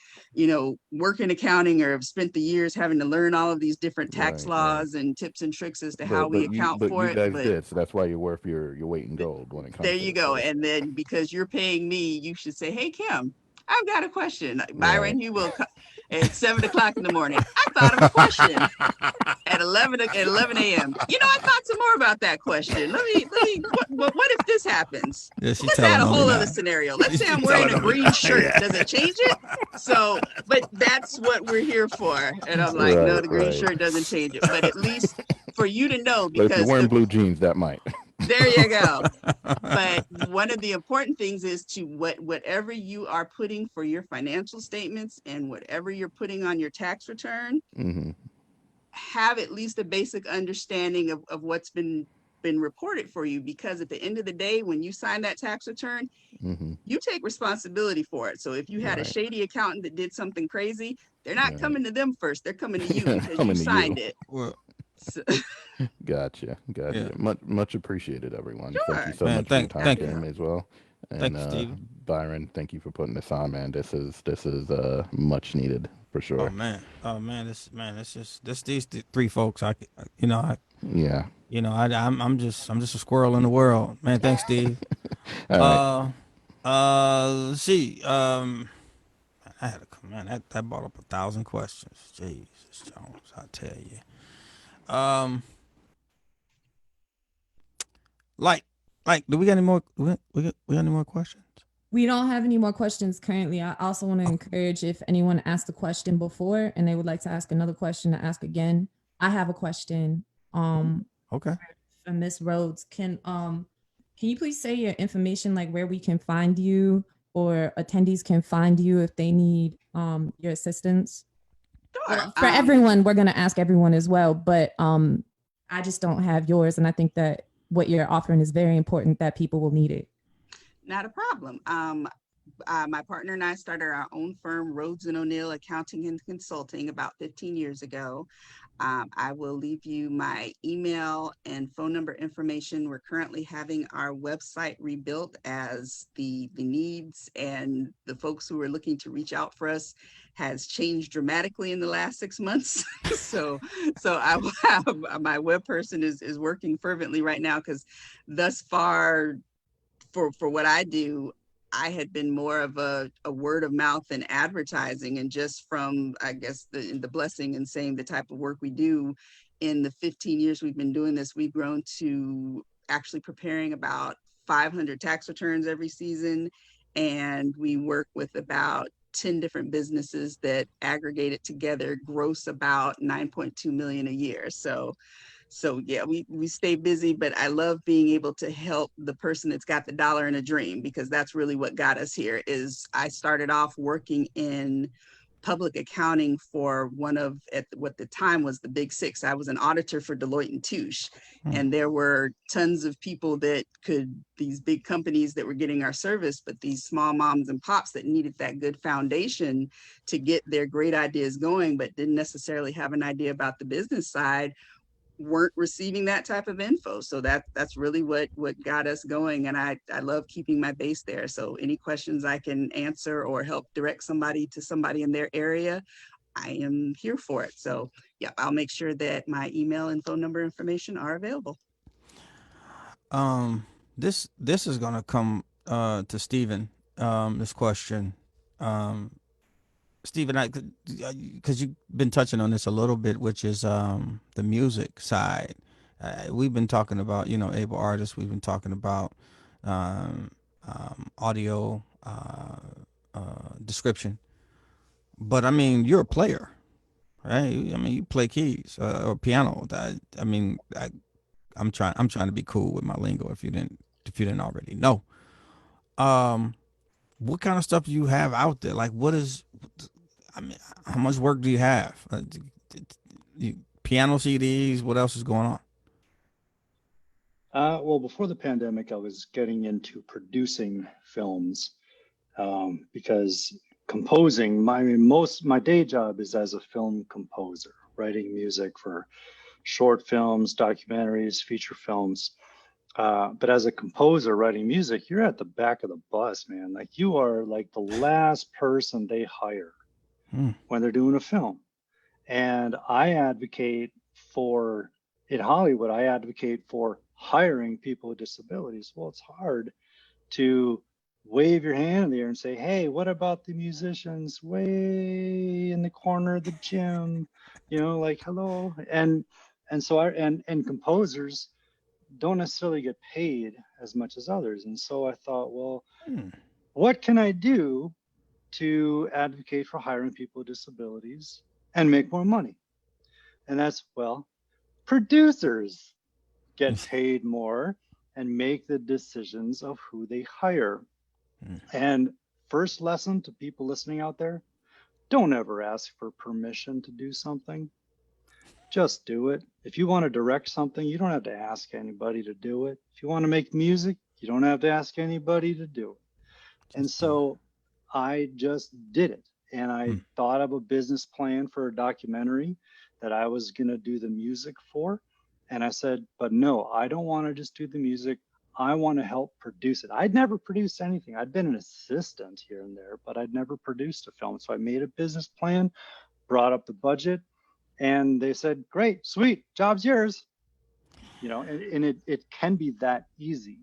work in accounting or have spent the years having to learn all of these different tax laws and tips and tricks as to how we account for it.
But you guys did, so that's why you're worth your weight in gold when it comes.
There you go. And then because you're paying me, you should say, hey, Kim, I've got a question. Byron, you will at 7 o'clock in the morning. I thought of a question at 11 a.m. I thought some more about that question. What if this happens?
Yeah,
let's add a whole other scenario. Let's say I'm wearing a green shirt. Does it change it? So, but that's what we're here for. And I'm like, no, the green shirt doesn't change it. But at least for you to know, because
if you're wearing blue jeans, that might.
There you go. But one of the important things is to whatever you are putting for your financial statements and whatever you're putting on your tax return, have at least a basic understanding of what's been reported for you. Because at the end of the day, when you sign that tax return, you take responsibility for it. So if you had a shady accountant that did something crazy, they're not coming to them first. They're coming to you because you signed it.
Well,
Gotcha.
Yeah.
Much appreciated, everyone.
Sure.
Thank you so much for your time, Kim, as well. And
thank you, Steve.
Byron, thank you for putting this on, man. This is much needed for sure.
Oh man, it's just these three folks. I'm just a squirrel in the world, man. Thanks, Steve.
All right.
Let's see. I had to come, man. That brought up 1,000 questions. Jesus Jones, I tell you. Do we got any more? We got any more questions?
We don't have any more questions currently. I also want to encourage, if anyone asked a question before and they would like to ask another question, to ask again. I have a question.
Okay.
For Miss Rhodes, can you please say your information, like where we can find you or attendees can find you if they need your assistance?
Sure.
For everyone, we're going to ask everyone as well, but I just don't have yours, and I think that what you're offering is very important, that people will need it.
Not a problem. My partner and I started our own firm, Rhodes and O'Neill Accounting and Consulting, about 15 years ago. I will leave you my email and phone number information. We're currently having our website rebuilt, as the needs and the folks who are looking to reach out for us has changed dramatically in the last 6 months. so I will have my web person is working fervently right now, because thus far, for what I do, I had been more of a word of mouth and advertising, and just from, I guess, the blessing and saying the type of work we do, in the 15 years we've been doing this, we've grown to actually preparing about 500 tax returns every season. And we work with about 10 different businesses that aggregated together gross about 9.2 million a year. So yeah, we stay busy, but I love being able to help the person that's got the dollar and a dream, because that's really what got us here. Is I started off working in public accounting for one of, at what the time was the Big Six. I was an auditor for Deloitte and Touche, and there were tons of people these big companies that were getting our service, but these small moms and pops that needed that good foundation to get their great ideas going, but didn't necessarily have an idea about the business side, weren't receiving that type of info. So that's really what got us going. And I love keeping my base there. So any questions I can answer or help direct somebody to somebody in their area, I am here for it. So yeah, I'll make sure that my email and phone number information are available.
This is gonna come to Stephen this question. Stephen, because you've been touching on this a little bit, which is the music side. We've been talking about, able artists. We've been talking about um, audio description. But I mean, you're a player, right? I mean, you play keys or piano. I mean, I'm trying to be cool with my lingo. If you didn't already know, what kind of stuff do you have out there? Like, I mean, how much work do you have? Piano CDs. What else is going on?
Well, before the pandemic, I was getting into producing films because composing. My day job is as a film composer, writing music for short films, documentaries, feature films. But as a composer writing music, you're at the back of the bus, man. Like you are like the last person they hire when they're doing a film. And I advocate for, in Hollywood, I advocate for hiring people with disabilities. Well, it's hard to wave your hand in the air and say, hey, what about the musicians way in the corner of the gym? Like, hello. And composers don't necessarily get paid as much as others. And so I thought, well, what can I do to advocate for hiring people with disabilities and make more money? And that's, well, producers get paid more and make the decisions of who they hire. And first lesson to people listening out there, don't ever ask for permission to do something. Just do it. If you want to direct something, you don't have to ask anybody to do it. If you want to make music, you don't have to ask anybody to do it. And so I just did it. And I thought of a business plan for a documentary that I was going to do the music for. And I said, but no, I don't want to just do the music. I want to help produce it. I'd never produced anything. I'd been an assistant here and there, but I'd never produced a film. So I made a business plan, brought up the budget, and they said, great, sweet, job's yours. And it can be that easy.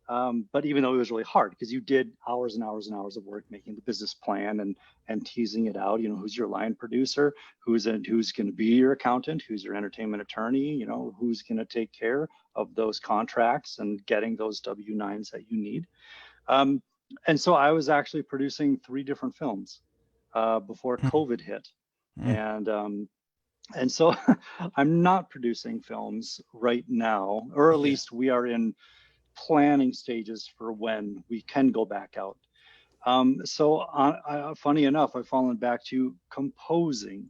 But even though it was really hard, because you did hours and hours and hours of work making the business plan and teasing it out, who's your line producer, who's going to be your accountant, who's your entertainment attorney, who's going to take care of those contracts and getting those W-9s that you need. And so I was actually producing 3 different films before COVID hit. And so I'm not producing films right now, or at least we are in planning stages for when we can go back out. Funny enough, I've fallen back to composing.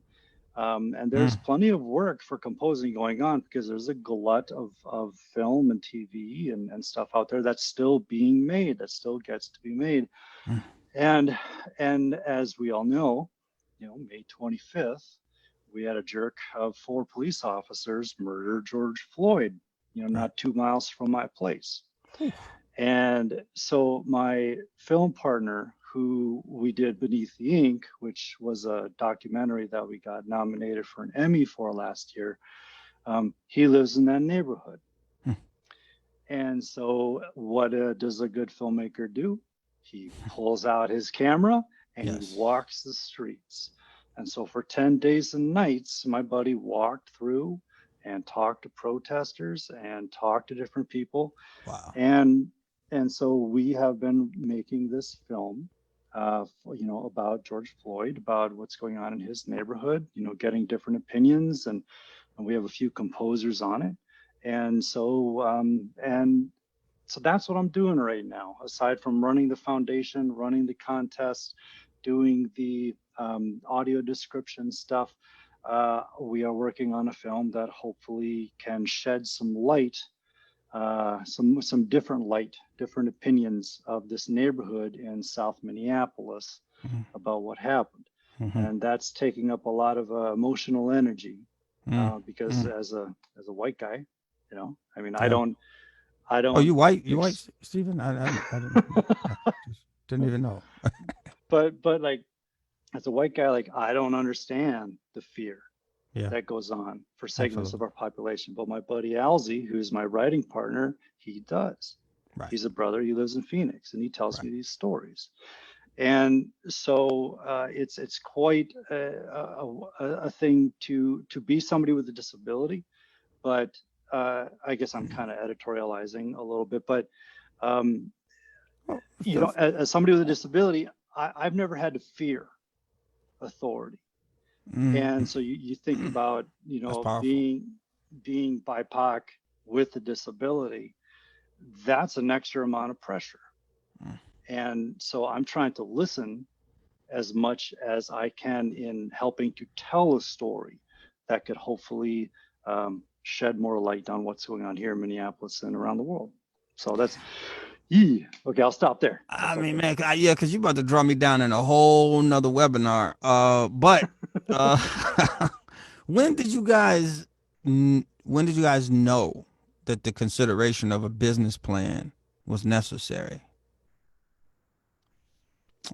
And there's plenty of work for composing going on because there's a glut of film and TV and stuff out there that's still being made, that still gets to be made. And as we all know, May 25th, we had a jerk of 4 police officers murder George Floyd, not 2 miles from my place. And so my film partner, who we did Beneath the Ink, which was a documentary that we got nominated for an Emmy for last year, he lives in that neighborhood. And so what does a good filmmaker do? He pulls out his camera and he walks the streets. And so for 10 days and nights, my buddy walked through and talked to protesters and talked to different people.
Wow.
And so we have been making this film, about George Floyd, about what's going on in his neighborhood, getting different opinions, and we have a few composers on it. And so that's what I'm doing right now. Aside from running the foundation, running the contest, doing the audio description stuff, we are working on a film that hopefully can shed some light, some different opinions of this neighborhood in South Minneapolis about what happened. And that's taking up a lot of emotional energy because as a white guy, I don't.
Oh, you white? You white, Stephen? I didn't even know.
but like, as a white guy, like, I don't understand the fear that goes on for segments of our population. But my buddy Alzi, who's my writing partner, he does.
Right.
He's a brother. He lives in Phoenix, and he tells me these stories. And so it's quite a thing to be somebody with a disability. But I guess I'm kind of editorializing a little bit. But
Well,
you know, as somebody with a disability, I've never had to fear authority. And so you think about, you
that's
know,
powerful.
being BIPOC with a disability, that's an extra amount of pressure. And so I'm trying to listen as much as I can in helping to tell a story that could hopefully shed more light on what's going on here in Minneapolis and around the world. So that's, okay, I'll stop there.
I mean, man, yeah, because you about to draw me down in a whole nother webinar. But when did you guys know that the consideration of a business plan was necessary?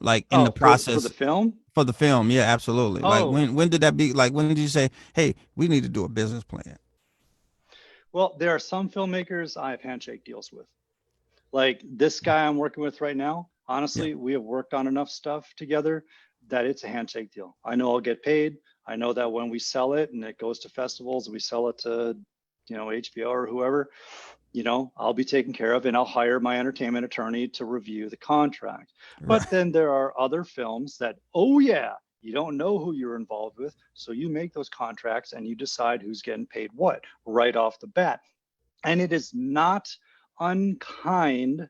Like in the
For the
process
film?
for the film, yeah, absolutely. Like
Oh,
when did that be? Like when did you say, "Hey, we need to do a business plan"?
well, there are some filmmakers I have handshake deals with. Like this guy I'm working with right now,
Yeah,
honestly, we have worked on enough stuff together that it's a handshake deal. I know I'll get paid. I know that when we sell it and it goes to festivals, we sell it to, you know, HBO or whoever, you know, I'll be taken care of, and I'll hire my entertainment attorney to review the contract.
right.
But then there are other films that, oh yeah, you don't know who you're involved with. So you make those contracts and you decide who's getting paid what right off the bat. And it is not unkind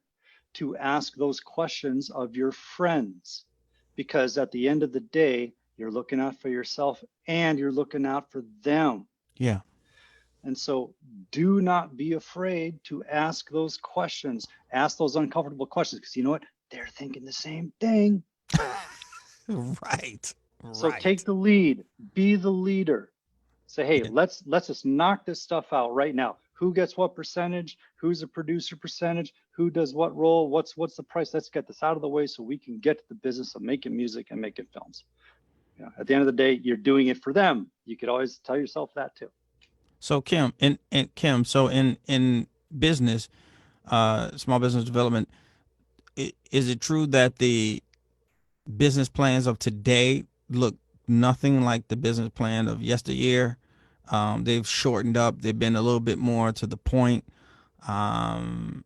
to ask those questions of your friends, because at the end of the day, you're looking out for yourself and you're looking out for them.
Yeah.
And so do not be afraid to ask those questions, ask those uncomfortable questions, because you know what? They're thinking the same thing.
Right.
So
Right.
take the lead, be the leader. Say, hey,
Yeah.
let's just knock this stuff out right now. Who gets what percentage? Who's a producer percentage? Who does what role? What's the price? Let's get this out of the way so we can get to the business of making music and making films. You know, at the end of the day, you're doing it for them. You could always tell yourself that too.
So Kim, Kim, so in business, small business development, is it true that the business plans of today look nothing like the business plan of yesteryear? They've shortened up. They've been a little bit more to the point. Um,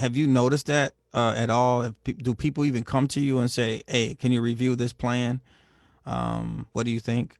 have you noticed that at all? Do people even come to you and say, "Hey, can you review this plan? What do you think?"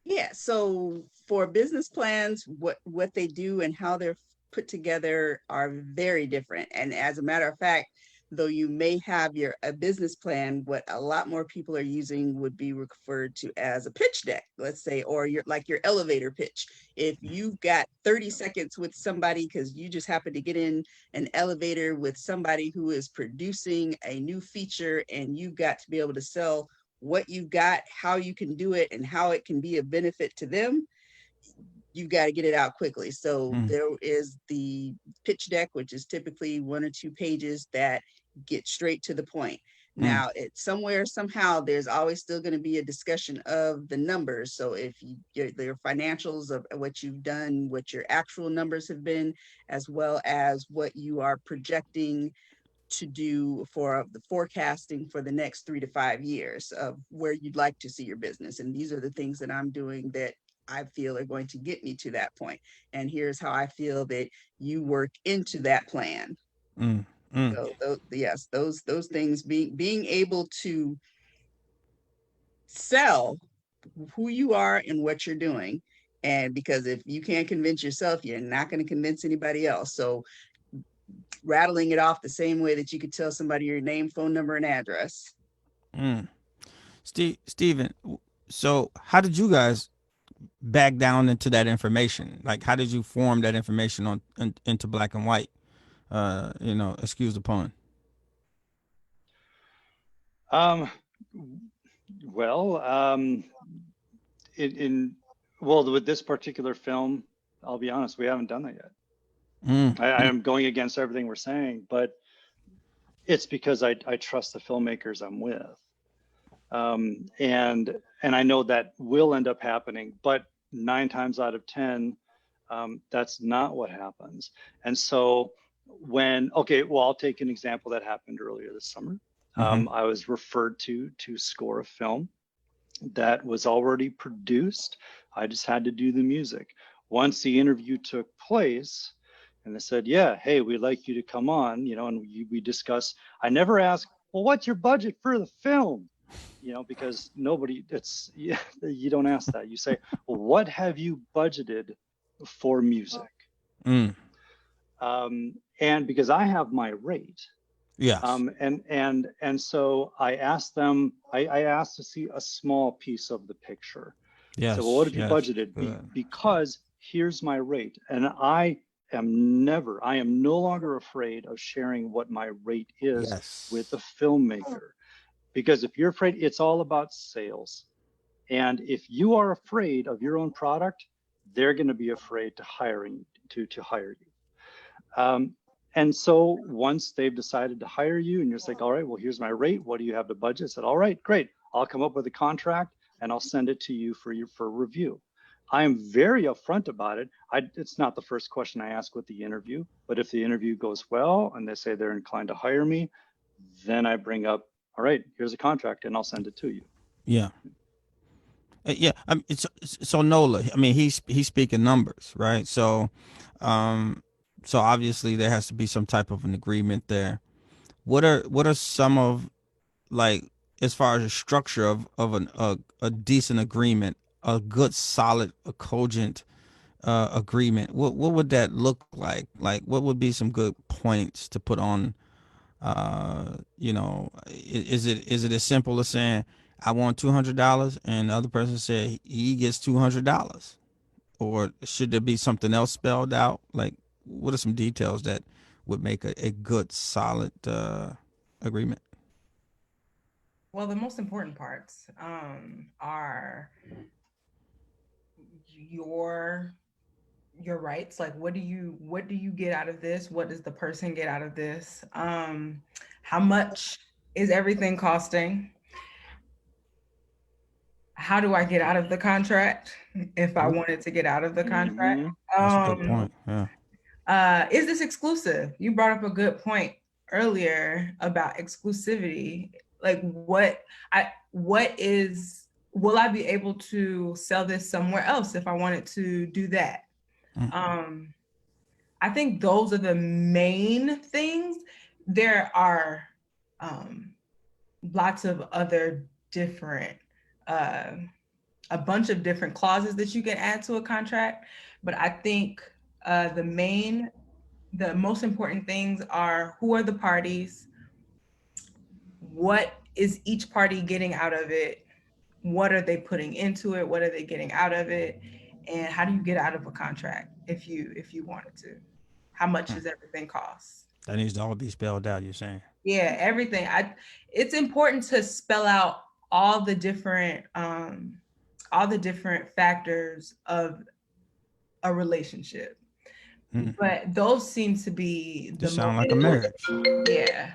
Yeah, so for business plans, what they do and how they're put together are very different. And as a matter of fact, though you may have a business plan, what a lot more people are using would be referred to as a pitch deck, let's say, or your elevator pitch. If you've got 30 seconds with somebody because you just happen to get in an elevator with somebody who is producing a new feature, and you've got to be able to sell what you've got, how you can do it, and how it can be a benefit to them, you've got to get it out quickly. So
Mm,
there is the pitch deck, which is typically 1 or 2 pages that get straight to the point.
mm,
Now, it's somewhere, somehow, there's always still going to be a discussion of the numbers. So if your financials of what you've done, what your actual numbers have been, as well as what you are projecting to do for the forecasting for the next 3 to 5 years of where you'd like to see your business. And these are the things that I'm doing that I feel are going to get me to that point. And here's how I feel that you work into that plan.
mm, mm.
So yes, those things, being able to sell who you are and what you're doing. And because if you can't convince yourself, you're not going to convince anybody else. So rattling it off the same way that you could tell somebody your name, phone number, and address.
Mm. Steven, so how did you guys back down into that information? Like, how did you form that information into black and white? Excuse the pun.
Um, well, well, with this particular film, I'll be honest, we haven't done that yet.
Mm,
I am going against everything we're saying, but it's because I trust the filmmakers I'm with. And I know that will end up happening, but 9 times out of 10, that's not what happens. And so Okay, well, I'll take an example that happened earlier this summer. I was referred to score a film that was already produced. I just had to do the music. Once the interview took place, and they said, yeah, hey, we'd like you to come on, and we discuss. I never asked, well, what's your budget for the film? Because you don't ask that. You say, well, what have you budgeted for music? And because I have my rate.
Yes.
And so I asked them, I asked to see a small piece of the picture.
Yes.
So, well, what have you
yes.
budgeted? Because here's my rate. And I am no longer afraid of sharing what my rate is
Yes.
with the filmmaker. Because if you're afraid, it's all about sales. And if you are afraid of your own product, they're going to be afraid to hire you. And so once they've decided to hire you and you're just like, all right, well, here's my rate. What do you have to budget? I said, all right, great. I'll come up with a contract and I'll send it to you for review. I am very upfront about it. It's not the first question I ask with the interview, but if the interview goes well and they say they're inclined to hire me, then I bring up, all right, here's a contract and I'll send it to you.
Yeah. Yeah. So Nola, I mean, he's speaking numbers, right? So obviously there has to be some type of an agreement there. What are some of, like, as far as the structure of a decent agreement, a good, solid, a cogent agreement? What would that look like? Like, what would be some good points to put on? Is it as simple as saying, I want $200 and the other person said he gets $200, or should there be something else spelled out? Like, what are some details that would make a good, solid agreement?
Well, the most important parts are your rights. Like, what do you get out of this? What does the person get out of this? How much is everything costing? How do I get out of the contract if I wanted to get out of the contract?
That's a good point. Yeah.
Is this exclusive? You brought up a good point earlier about exclusivity. Like, will I be able to sell this somewhere else if I wanted to do that? I think those are the main things. There are lots of other different, a bunch of different clauses that you can add to a contract, but I think the most important things are, who are the parties? What is each party getting out of it? What are they putting into it? What are they getting out of it? And how do you get out of a contract if you wanted to? How much does everything cost?
That needs to all be spelled out, you're saying?
Yeah, everything. It's important to spell out all the different factors of a relationship. But those seem to be the
Just sound
most
like a marriage.
Yeah.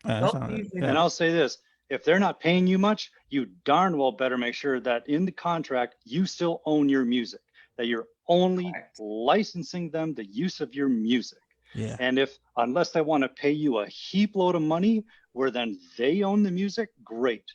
And I'll say this, if they're not paying you much, you darn well better make sure that in the contract, you still own your music, that you're only licensing them the use of your music.
Yeah.
And unless they want to pay you a heap load of money where then they own the music, great.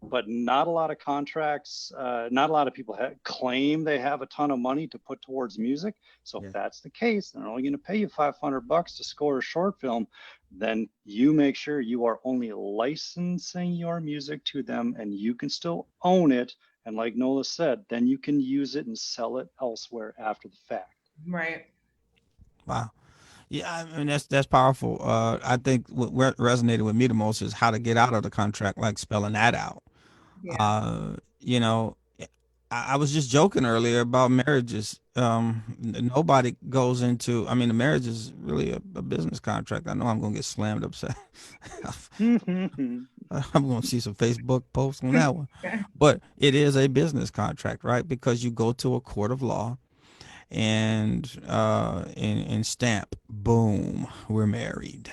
But not a lot of contracts, not a lot of people claim they have a ton of money to put towards music. So if that's the case, they're only going to pay you $500 to score a short film. Then you make sure you are only licensing your music to them and you can still own it. And like Nola said, then you can use it and sell it elsewhere after the fact.
Right.
Wow. Yeah, I mean, that's powerful. I think what resonated with me the most is how to get out of the contract, like spelling that out.
Yeah.
I was just joking earlier about marriages. Nobody goes into, I mean, the marriage is really a business contract. I know I'm going to get slammed upset. I'm going to see some Facebook posts on that one. But it is a business contract, right? Because you go to a court of law and stamp, boom, we're married.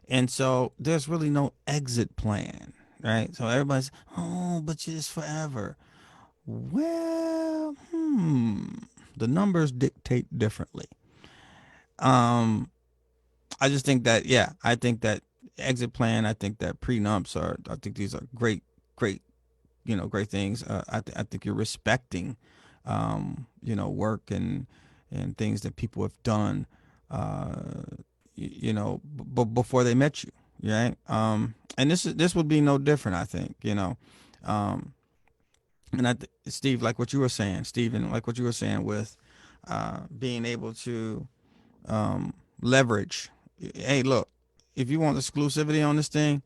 And so there's really no exit plan, right? So everybody's, oh, but it's forever. Well, the numbers dictate differently. I just think that, yeah, I think that exit plan, I think that prenups are, I think these are great, great, great things. I think you're respecting, work and things that people have done, before they met you, right? And this would be no different, I think, um, and Steve, like what you were saying, Stephen, like what you were saying with, being able to, leverage. Hey, look, if you want exclusivity on this thing,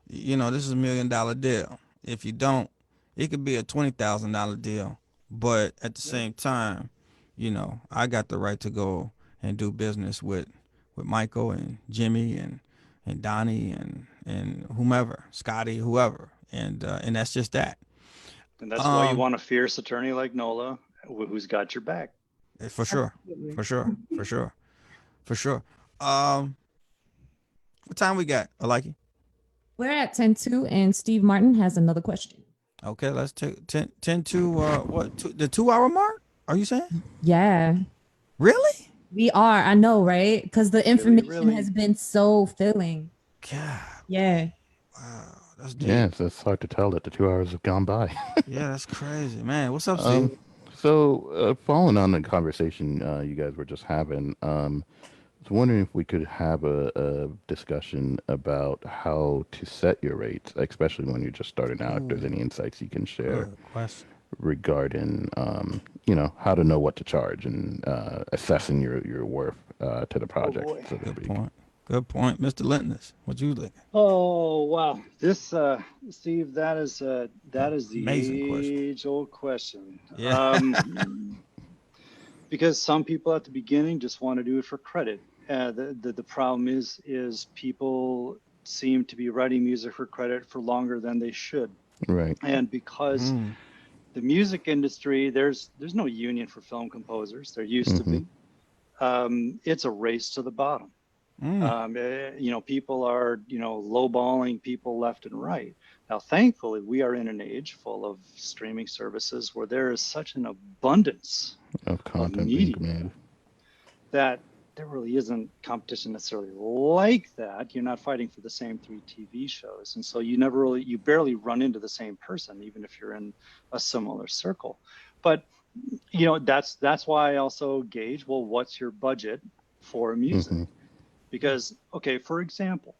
this is $1 million deal. If you don't, it could be a $20,000 deal. But at the same time, I got the right to go and do business with Michael and Jimmy and Donnie and whomever, Scotty, whoever, and that's just that.
And that's why you want a fierce attorney like Nola, who's got your back.
For sure, for sure, for sure, for sure. What time we got, Aliki?
We're at 10:02, and Steve Martin has another question.
Okay, let's take 10 to the 2 hour mark? Are you saying?
Yeah,
Really?
we are. I know, right? Because the information
Really?
has been so filling.
God.
Yeah.
Wow, that's deep.
Yeah, it's hard to tell that the 2 hours have gone by.
Yeah, that's crazy, man. What's up, Steve?
So following on the conversation you guys were just having, I was wondering if we could have a discussion about how to set your rates, especially when you're just starting out. If there's any insights you can share regarding, how to know what to charge and assessing your worth to the project. So to speak.
Good point, Mr. Lintness. What you think?
Oh wow, this Steve, that is the age-old question.
Yeah.
Because some people at the beginning just want to do it for credit. The problem is people seem to be writing music for credit for longer than they should.
Right.
And because the music industry, there's no union for film composers. There used to be. It's a race to the bottom. People are, lowballing people left and right. Now, thankfully, we are in an age full of streaming services where there is such an abundance
of content
media that there really isn't competition necessarily like that. You're not fighting for the same 3 TV shows. And so you barely run into the same person, even if you're in a similar circle. But, that's why I also gauge, well, what's your budget for music? Because, okay, for example,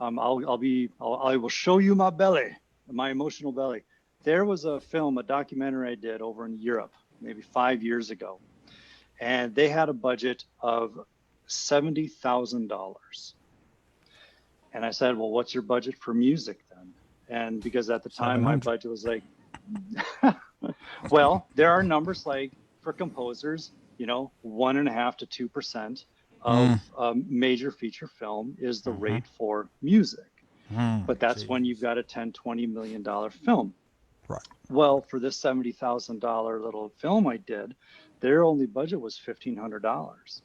I will show you my belly, my emotional belly. There was a documentary I did over in Europe, maybe 5 years ago. And they had a budget of $70,000. And I said, well, what's your budget for music then? And because at the time my budget was like, well, there are numbers like for composers, 1.5% to 2% of major feature film is the rate for music. But that's when you've got a $10-20 million film.
Right.
Well, for this $70,000 little film I did, their only budget was $1,500.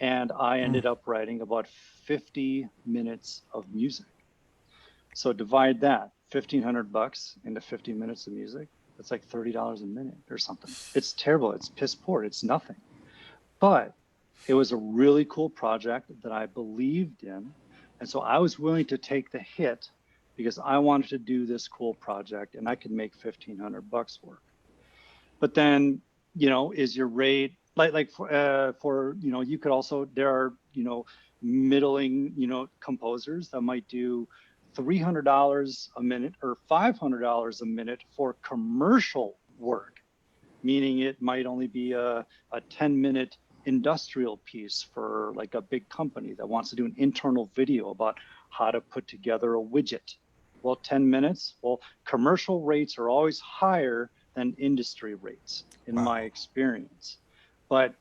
And I ended up writing about 50 minutes of music. So divide that, $1,500 into 50 minutes of music. That's like $30 a minute or something. It's terrible. It's piss poor. It's nothing. But it was a really cool project that I believed in. And so I was willing to take the hit because I wanted to do this cool project and I could make $1,500 work. But then, is your rate like for you could also, there are, middling, composers that might do $300 a minute or $500 a minute for commercial work, meaning it might only be a 10-minute industrial piece for like a big company that wants to do an internal video about how to put together a widget. Well, 10 minutes, commercial rates are always higher than industry rates in my experience. But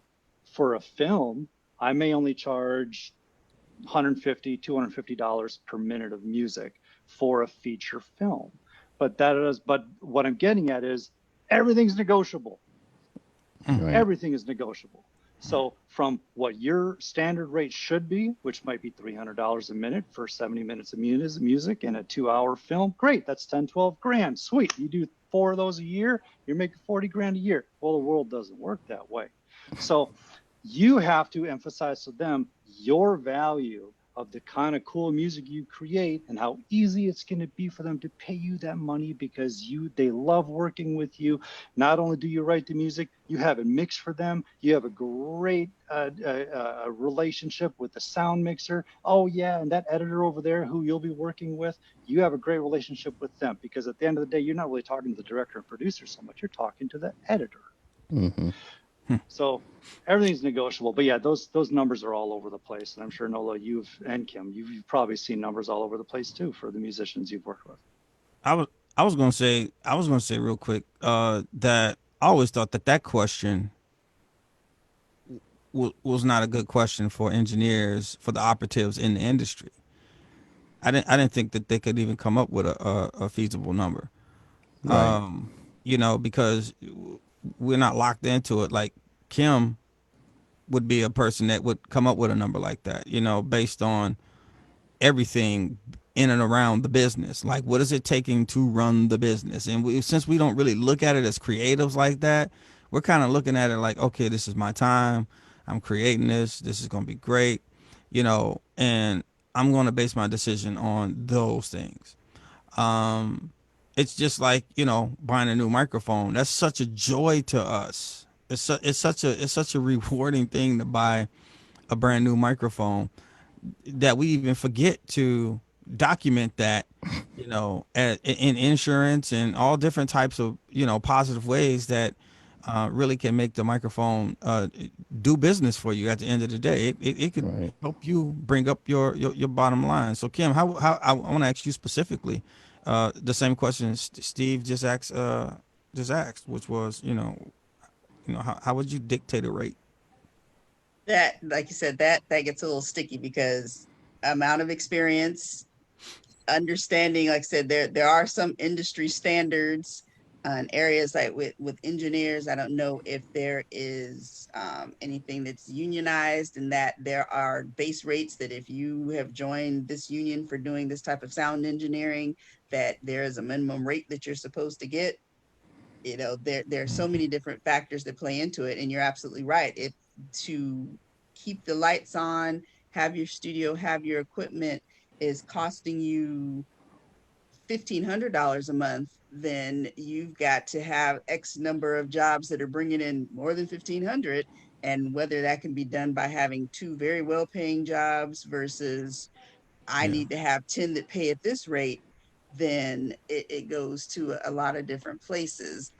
for a film, I may only charge $150, $250 per minute of music for a feature film. But what I'm getting at is everything's negotiable. Right. Everything is negotiable. So from what your standard rate should be, which might be $300 a minute for 70 minutes of music and a 2-hour film, great, that's 10, 12 grand, sweet. You do 4 of those a year, you're making 40 grand a year. Well, the world doesn't work that way. So You have to emphasize to them your value of the kind of cool music you create and how easy it's going to be for them to pay you that money because they love working with you. Not only do you write the music, you have it mixed for them. You have a great relationship with the sound mixer. Oh yeah, and that editor over there who you'll be working with, you have a great relationship with them because at the end of the day, you're not really talking to the director and producer so much. You're talking to the editor.
Mm-hmm.
So everything's negotiable, but yeah, those numbers are all over the place. And I'm sure Nola, and Kim, you've probably seen numbers all over the place too for the musicians you've worked with.
I was gonna say real quick that I always thought that question was not a good question for engineers, for the operatives in the industry. I didn't think that they could even come up with a feasible number.
Right.
You know, because we're not locked into it. Like Kim would be a person that would come up with a number like that, you know, based on everything in and around the business. Like, what is it taking to run the business? And since we don't really look at it as creatives like that, we're kind of looking at it like, okay, this is my time. I'm creating this. This is going to be great, you know, and I'm going to base my decision on those things. It's just like, you know, buying a new microphone. That's such a joy to us. It's such a rewarding thing to buy a brand new microphone that we even forget to document that, you know, in insurance and all different types of, you know, positive ways that really can make the microphone do business for you at the end of the day. It could
Right.
help you bring up your bottom line. So Kim, how I want to ask you specifically the same question Steve just asked, which was, how would you dictate a rate?
That, like you said, that gets a little sticky because amount of experience, understanding, like I said, there are some industry standards in areas like with engineers. I don't know if there is anything that's unionized, and that there are base rates that if you have joined this union for doing this type of sound engineering, that there is a minimum rate that you're supposed to get. You know, there are so many different factors that play into it, and you're absolutely right. If to keep the lights on, have your studio, have your equipment is costing you $1,500 a month, then you've got to have X number of jobs that are bringing in more than 1,500. And whether that can be done by having two very well paying jobs versus I
Yeah.
need to have 10 that pay at this rate, then it goes to a lot of different places.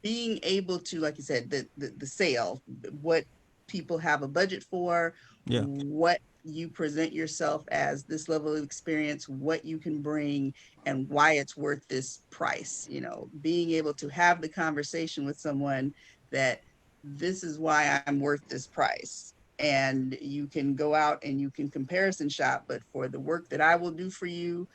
Being able to, like you said, the sale, what people have a budget for,
Yeah.
what you present yourself as, this level of experience, what you can bring, and why it's worth this price. You know, being able to have the conversation with someone that this is why I'm worth this price. And you can go out and you can comparison shop, but for the work that I will do for you,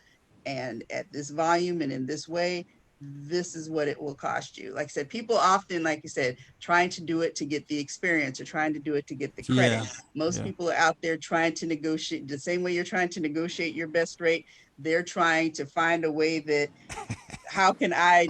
and at this volume and in this way, this is what it will cost you. Like I said, people often, like you said, trying to do it to get the experience or trying to do it to get the credit.
Yeah.
Most
Yeah.
people are out there trying to negotiate the same way you're trying to negotiate your best rate. They're trying to find a way that, how can I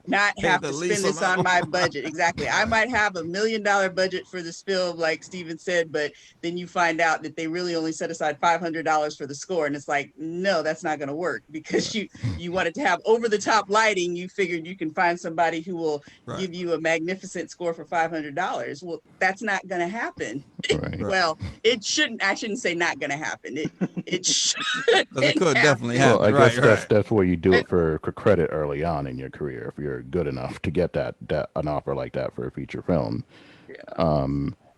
not
Pay
have
the
to spend
least
this on
amount.
my budget? Exactly. I
Right.
might have $1 million budget for this film, like Steven said, but then you find out that they really only set aside $500 for the score. And it's like, no, that's not going to work because
Right.
you wanted to have over the top lighting. You figured you can find somebody who will
Right.
give you a magnificent score for $500. Well, that's not going to happen.
Right.
Right.
Well, I shouldn't say not going to happen. It
Because it
shouldn't
could definitely
happen.
Well, I
happen. Right.
guess
Right.
that's where you do it for credit early on in your career if you're good enough to get that an offer like that for a feature film.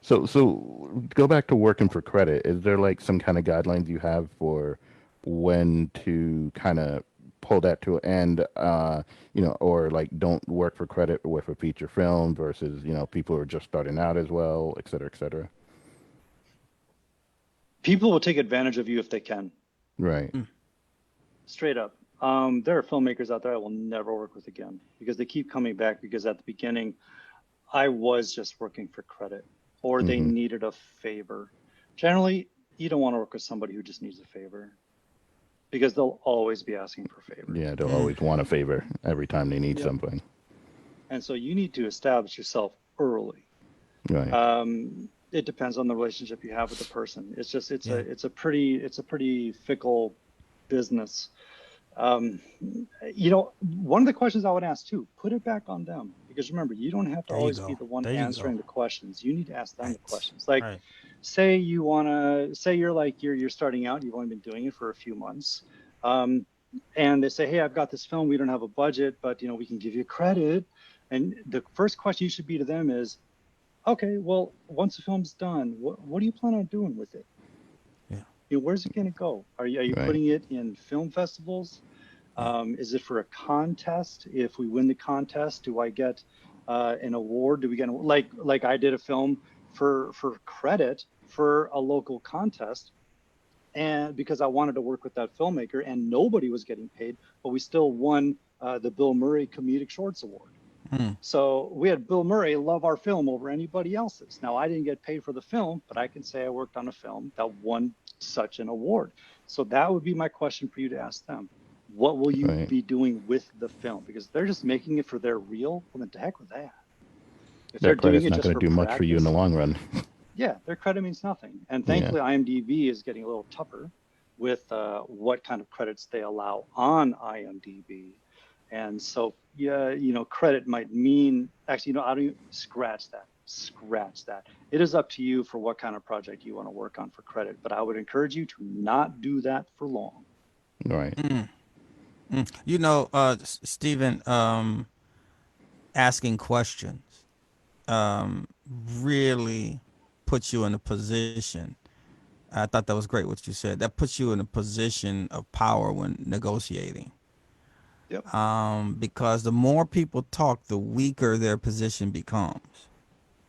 So go back to working for credit. Is there like some kind of guidelines you have for when to kind of pull that to an end, or like don't work for credit with a feature film versus, people who are just starting out as well, et cetera, et cetera?
People will take advantage of you if they can.
Right.
Straight up. There are filmmakers out there I will never work with again because they keep coming back because at the beginning, I was just working for credit or they needed a favor. Generally, you don't want to work with somebody who just needs a favor because they'll always be asking for favors.
Yeah, they'll always want a favor every time they need something.
And so you need to establish yourself early.
Right.
It depends on the relationship you have with the person. It's just it's a pretty fickle business. One of the questions I would ask too, put it back on them, because remember, you don't have to
There you
always be
go.
the one
There you
answering
go.
the questions. You need to ask them the
Right.
questions. Like,
Right.
say you're starting out, you've only been doing it for a few months, and they say, hey, I've got this film, we don't have a budget, but we can give you credit. And the first question you should be to them is, okay, well, once the film's done, what do you plan on doing with it?
Yeah.
Where's it going to go? Are you
Right.
putting it in film festivals? Is it for a contest? If we win the contest, do I get an award? Do we get like I did a film for credit for a local contest, and because I wanted to work with that filmmaker, and nobody was getting paid, but we still won the Bill Murray Comedic Shorts Award. So we had Bill Murray love our film over anybody else's. Now, I didn't get paid for the film, but I can say I worked on a film that won such an award. So that would be my question for you to ask them. What will you
Right.
be doing with the film? Because they're just making it for their reel. Well, then to heck with that. If
That
they're doing
credit's
it
not
just
going
for
to do much for you in the
practice,
long run.
yeah, their credit means nothing. And
Yeah.
thankfully, IMDb is getting a little tougher with what kind of credits they allow on IMDb. And so, yeah, credit might mean, actually, I don't even scratch that. Scratch that. It is up to you for what kind of project you want to work on for credit. But I would encourage you to not do that for long.
Right.
Stephen, asking questions really puts you in a position. I thought that was great what you said. That puts you in a position of power when negotiating.
Yep.
Because the more people talk, the weaker their position becomes.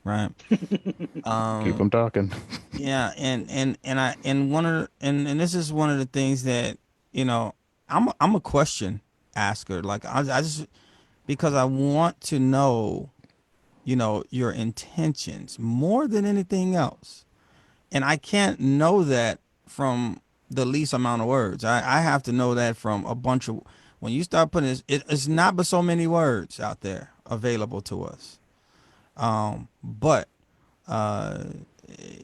Right.
Keep them talking.
Yeah, and this is one of the things that I'm a question asker. Like I just because I want to know your intentions more than anything else, and I can't know that from the least amount of words. I have to know that from a bunch of when you start putting it's not but so many words out there available to us. But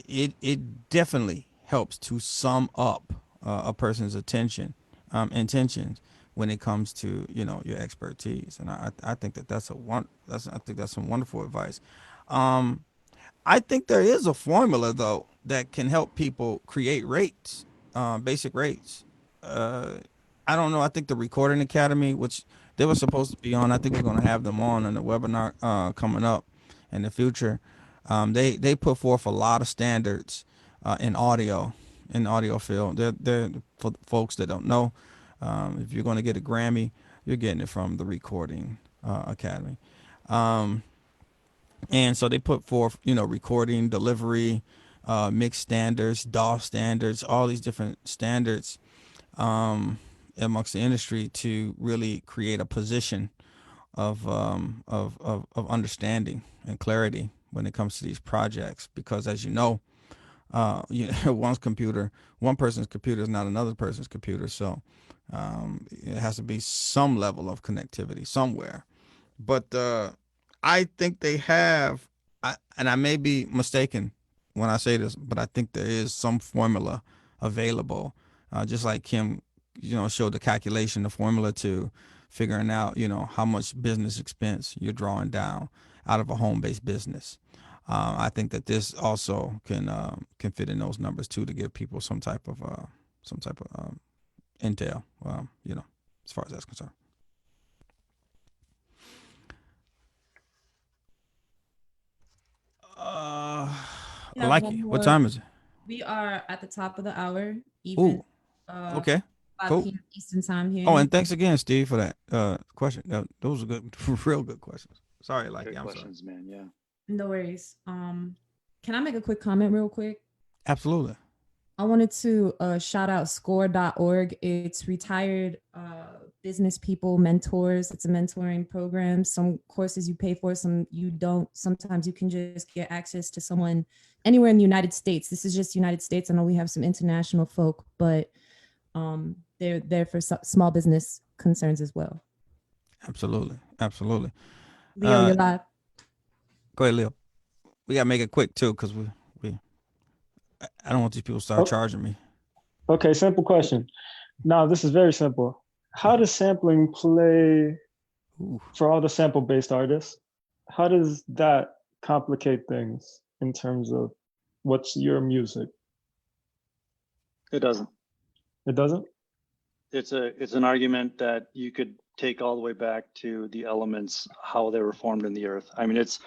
it definitely helps to sum up a person's intentions when it comes to your expertise, and I think I think that's some wonderful advice. I think there is a formula though that can help people create rates, basic rates. I don't know. I think the Recording Academy, which they were supposed to be on, I think we're going to have them on in the webinar coming up in the future. They put forth a lot of standards in audio field. They're for folks that don't know. If you're going to get a Grammy, you're getting it from the Recording Academy. And so they put forth, recording, delivery, mix standards, DAW standards, all these different standards amongst the industry to really create a position of understanding and clarity when it comes to these projects. Because as you know, one person's computer is not another person's computer. So it has to be some level of connectivity somewhere. But I think they have, and I may be mistaken when I say this, but I think there is some formula available, just like Kim, showed the calculation, the formula to figuring out, how much business expense you're drawing down out of a home-based business. I think that this also can fit in those numbers too to give people some type of intel, as far as that's concerned.
We
I
have
like
one
it. What
more.
time is it?
We are at the top of the hour, even
Ooh, okay,
5
cool.
p.m. Eastern time here.
Oh, and thanks again, Steve, for that question. Those are good, real good questions. Sorry, like,
Good
I'm sorry.
questions, man. Yeah.
No worries. Can I make a quick comment real quick?
Absolutely.
I wanted to shout out score.org. It's retired business people, mentors. It's a mentoring program. Some courses you pay for, some you don't. Sometimes you can just get access to someone anywhere in the United States. This is just United States. I know we have some international folk, but they're there for small business concerns as well.
Absolutely.
Leo, you're live.
Go ahead, Leo. we gotta make it quick too, because I don't want these people to start charging me.
Okay, simple question. Now, this is very simple. How does sampling play for all the sample-based artists? How does that complicate things in terms of what's your music?
It doesn't.
It doesn't?
It's an argument that you could take all the way back to the elements, how they were formed in the earth. I mean, it's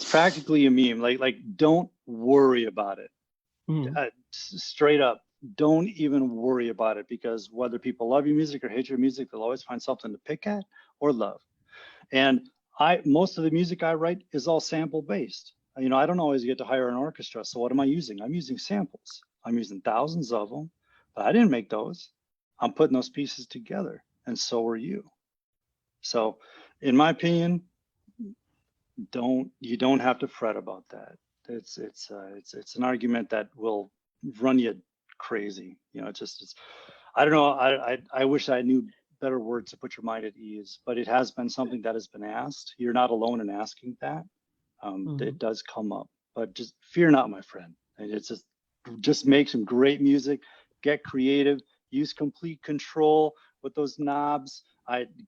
practically a meme. Like don't worry about it. Straight up, don't even worry about it, because whether people love your music or hate your music, they'll always find something to pick at or love. And most of the music I write is all sample based. I don't always get to hire an orchestra. So what am I using? I'm using samples. I'm using thousands of them, but I didn't make those. I'm putting those pieces together, and so are you. So in my opinion, you don't have to fret about that. It's an argument that will run you crazy. I don't know. I wish I knew better words to put your mind at ease, but it has been something that has been asked. You're not alone in asking that. It does come up, but just fear not, my friend. And it's just make some great music, get creative, use complete control with those knobs.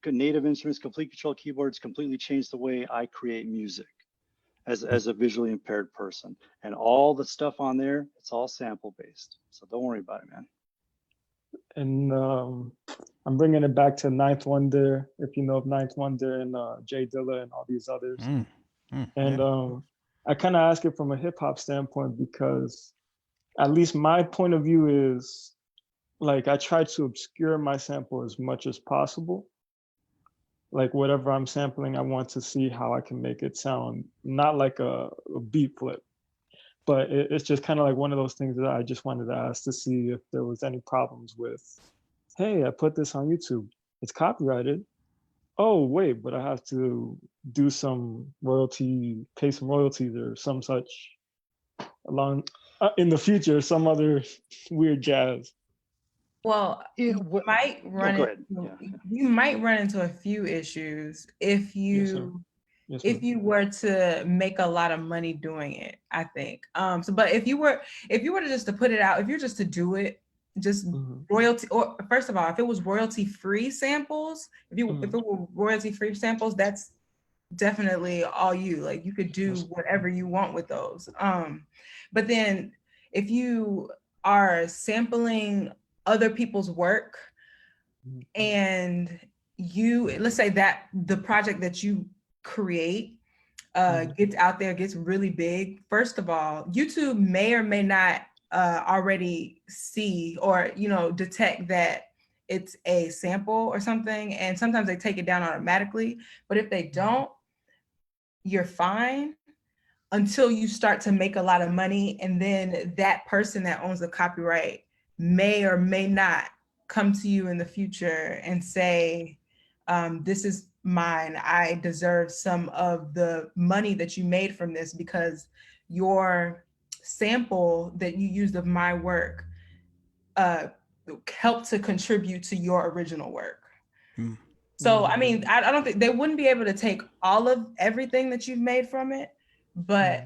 Native Instruments, complete control keyboards completely changed the way I create music as a visually impaired person. And all the stuff on there, it's all sample based. So don't worry about it, man.
And I'm bringing it back to Ninth Wonder, if you know of Ninth Wonder, and Jay Dilla and all these others. I kind of ask it from a hip hop standpoint, because at least my point of view is, like, I try to obscure my sample as much as possible. Like, whatever I'm sampling, I want to see how I can make it sound not like a beat flip, but it's just kind of like one of those things that I just wanted to ask to see if there was any problems with, hey, I put this on YouTube, it's copyrighted. Oh, wait, but I have to do pay some royalties or some such along in the future, some other weird jazz.
Well, you might run into a few issues if you were to make a lot of money doing it, I think. But if you were to just to put it out, if you're just to do it, just royalty, or first of all, if it was royalty-free samples, if it were royalty-free samples, that's definitely all you. Like, you could do whatever you want with those. But then if you are sampling other people's work, and let's say that the project that you create gets out there, gets really big. First of all, YouTube may or may not already see or detect that it's a sample or something, and sometimes they take it down automatically. But if they don't, you're fine until you start to make a lot of money, and then that person that owns the copyright may or may not come to you in the future and say, this is mine, I deserve some of the money that you made from this, because your sample that you used of my work helped to contribute to your original work. So, I mean, I don't think they wouldn't be able to take all of everything that you've made from it, but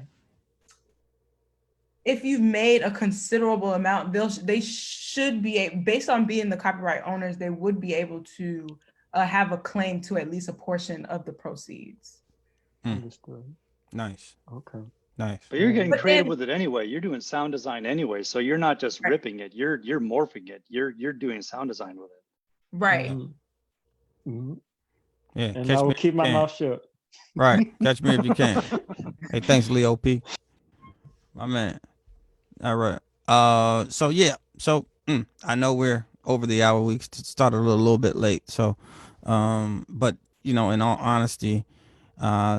if you've made a considerable amount, they should be, based on being the copyright owners, they would be able to have a claim to at least a portion of the proceeds.
Understood.
Nice.
Okay.
Nice.
But you're getting creative with it anyway. You're doing sound design anyway, so you're not just ripping it. You're morphing it. You're doing sound design with it.
Right.
Yeah.
And I will keep my mouth shut.
Right. Catch me if you can. Hey, thanks, Leo P. My man. All right. So yeah. So I know we're over the hour. We started a little bit late. So, but in all honesty,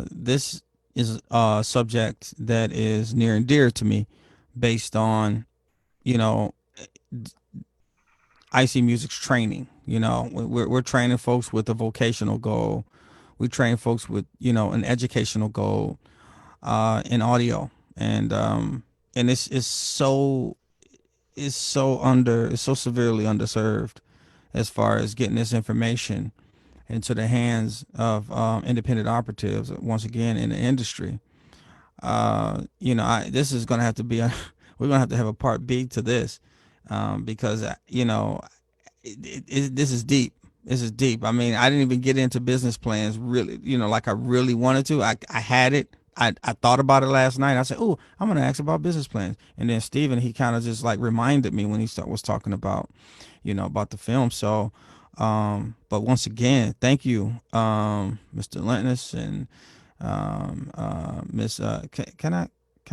this is a subject that is near and dear to me, based on, IC Music's training. We're training folks with a vocational goal. We train folks with, an educational goal, in audio, and it's so severely underserved as far as getting this information into the hands of independent operatives, once again, in the industry. You know, this is gonna have to be a we're gonna have to have a part B to this, because you know, this is deep. This is deep. I mean, I didn't even get into business plans really, you know, like I really wanted to. I had it. I thought about it last night. I said, "Oh, I'm gonna ask about business plans." And then Steven, he kind of just like reminded me when he was talking about, you know, about the film. So, but once again, thank you, Mr. Lentis and Miss. Can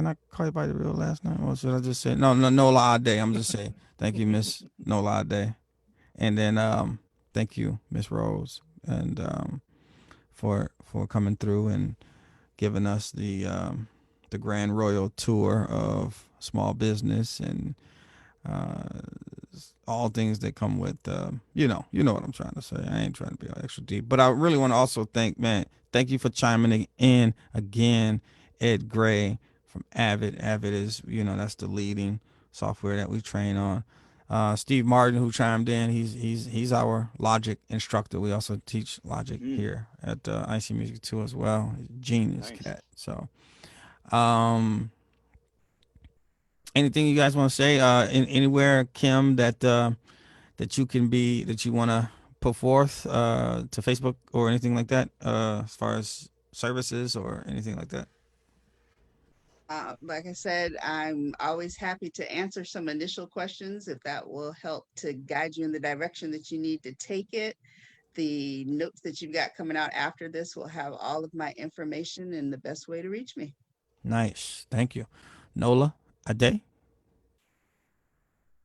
I call you by the real last name, or should I just say no? Nola Ade. I'm just saying thank you, Miss Nola Ade. And then thank you, Miss Rose, and for coming through and giving us the Grand Royal tour of small business and uh, all things that come with you know what I'm trying to say. I ain't trying to be extra deep, but I really want to also thank you for chiming in again, Ed Gray from Avid. Avid is, you know, that's the leading software that we train on. Steve Martin, who chimed in, he's our Logic instructor. We also teach Logic here at IC Music 2 as well. Genius
Nice.
cat. So anything you guys want to say anywhere, Kim, that you want to put forth to Facebook or anything like that, as far as services or anything like that?
Like I said, I'm always happy to answer some initial questions if that will help to guide you in the direction that you need to take it. The notes that you've got coming out after this will have all of my information and the best way to reach me.
Nice, thank you. Nola Ade.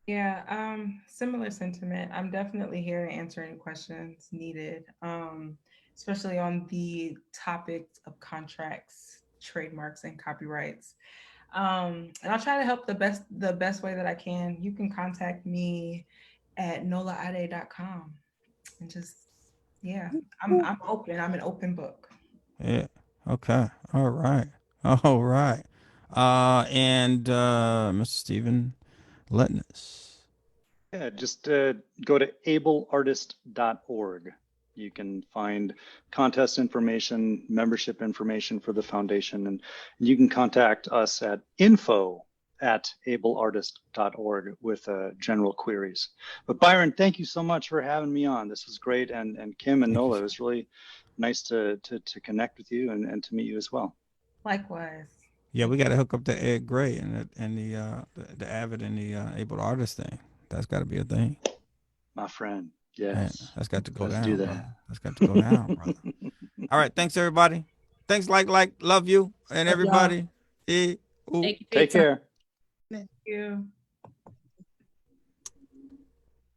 Yeah, similar sentiment. I'm definitely here to answer any questions needed, especially on the topics of contracts, trademarks, and copyrights. And I'll try to help the best way that I can. You can contact me at nolaade.com and just yeah, I'm open. I'm an open book.
Yeah. Okay. All right. All right. And Mr. Stephen Letness.
Yeah, just go to ableartist.org. You can find contest information, membership information for the foundation, and you can contact us at info@ableartist.org with general queries. But Byron, thank you so much for having me on. This was great, and Kim and
Thank you,
Nola, it
sir.
was really nice to connect with you and to meet you as well.
Likewise.
Yeah, we got to hook up the Ed Gray and the Avid and the able artist thing. That's got to be a thing.
My friend,
Man,
yes,
that's got to go
let's do
down, brother.
that.
That's got to go down, brother. All right, thanks everybody. Thanks, love you, and
Love y'all.
everybody. Eh, ooh.
Thank you for your
Take
time.
care.
Thank you.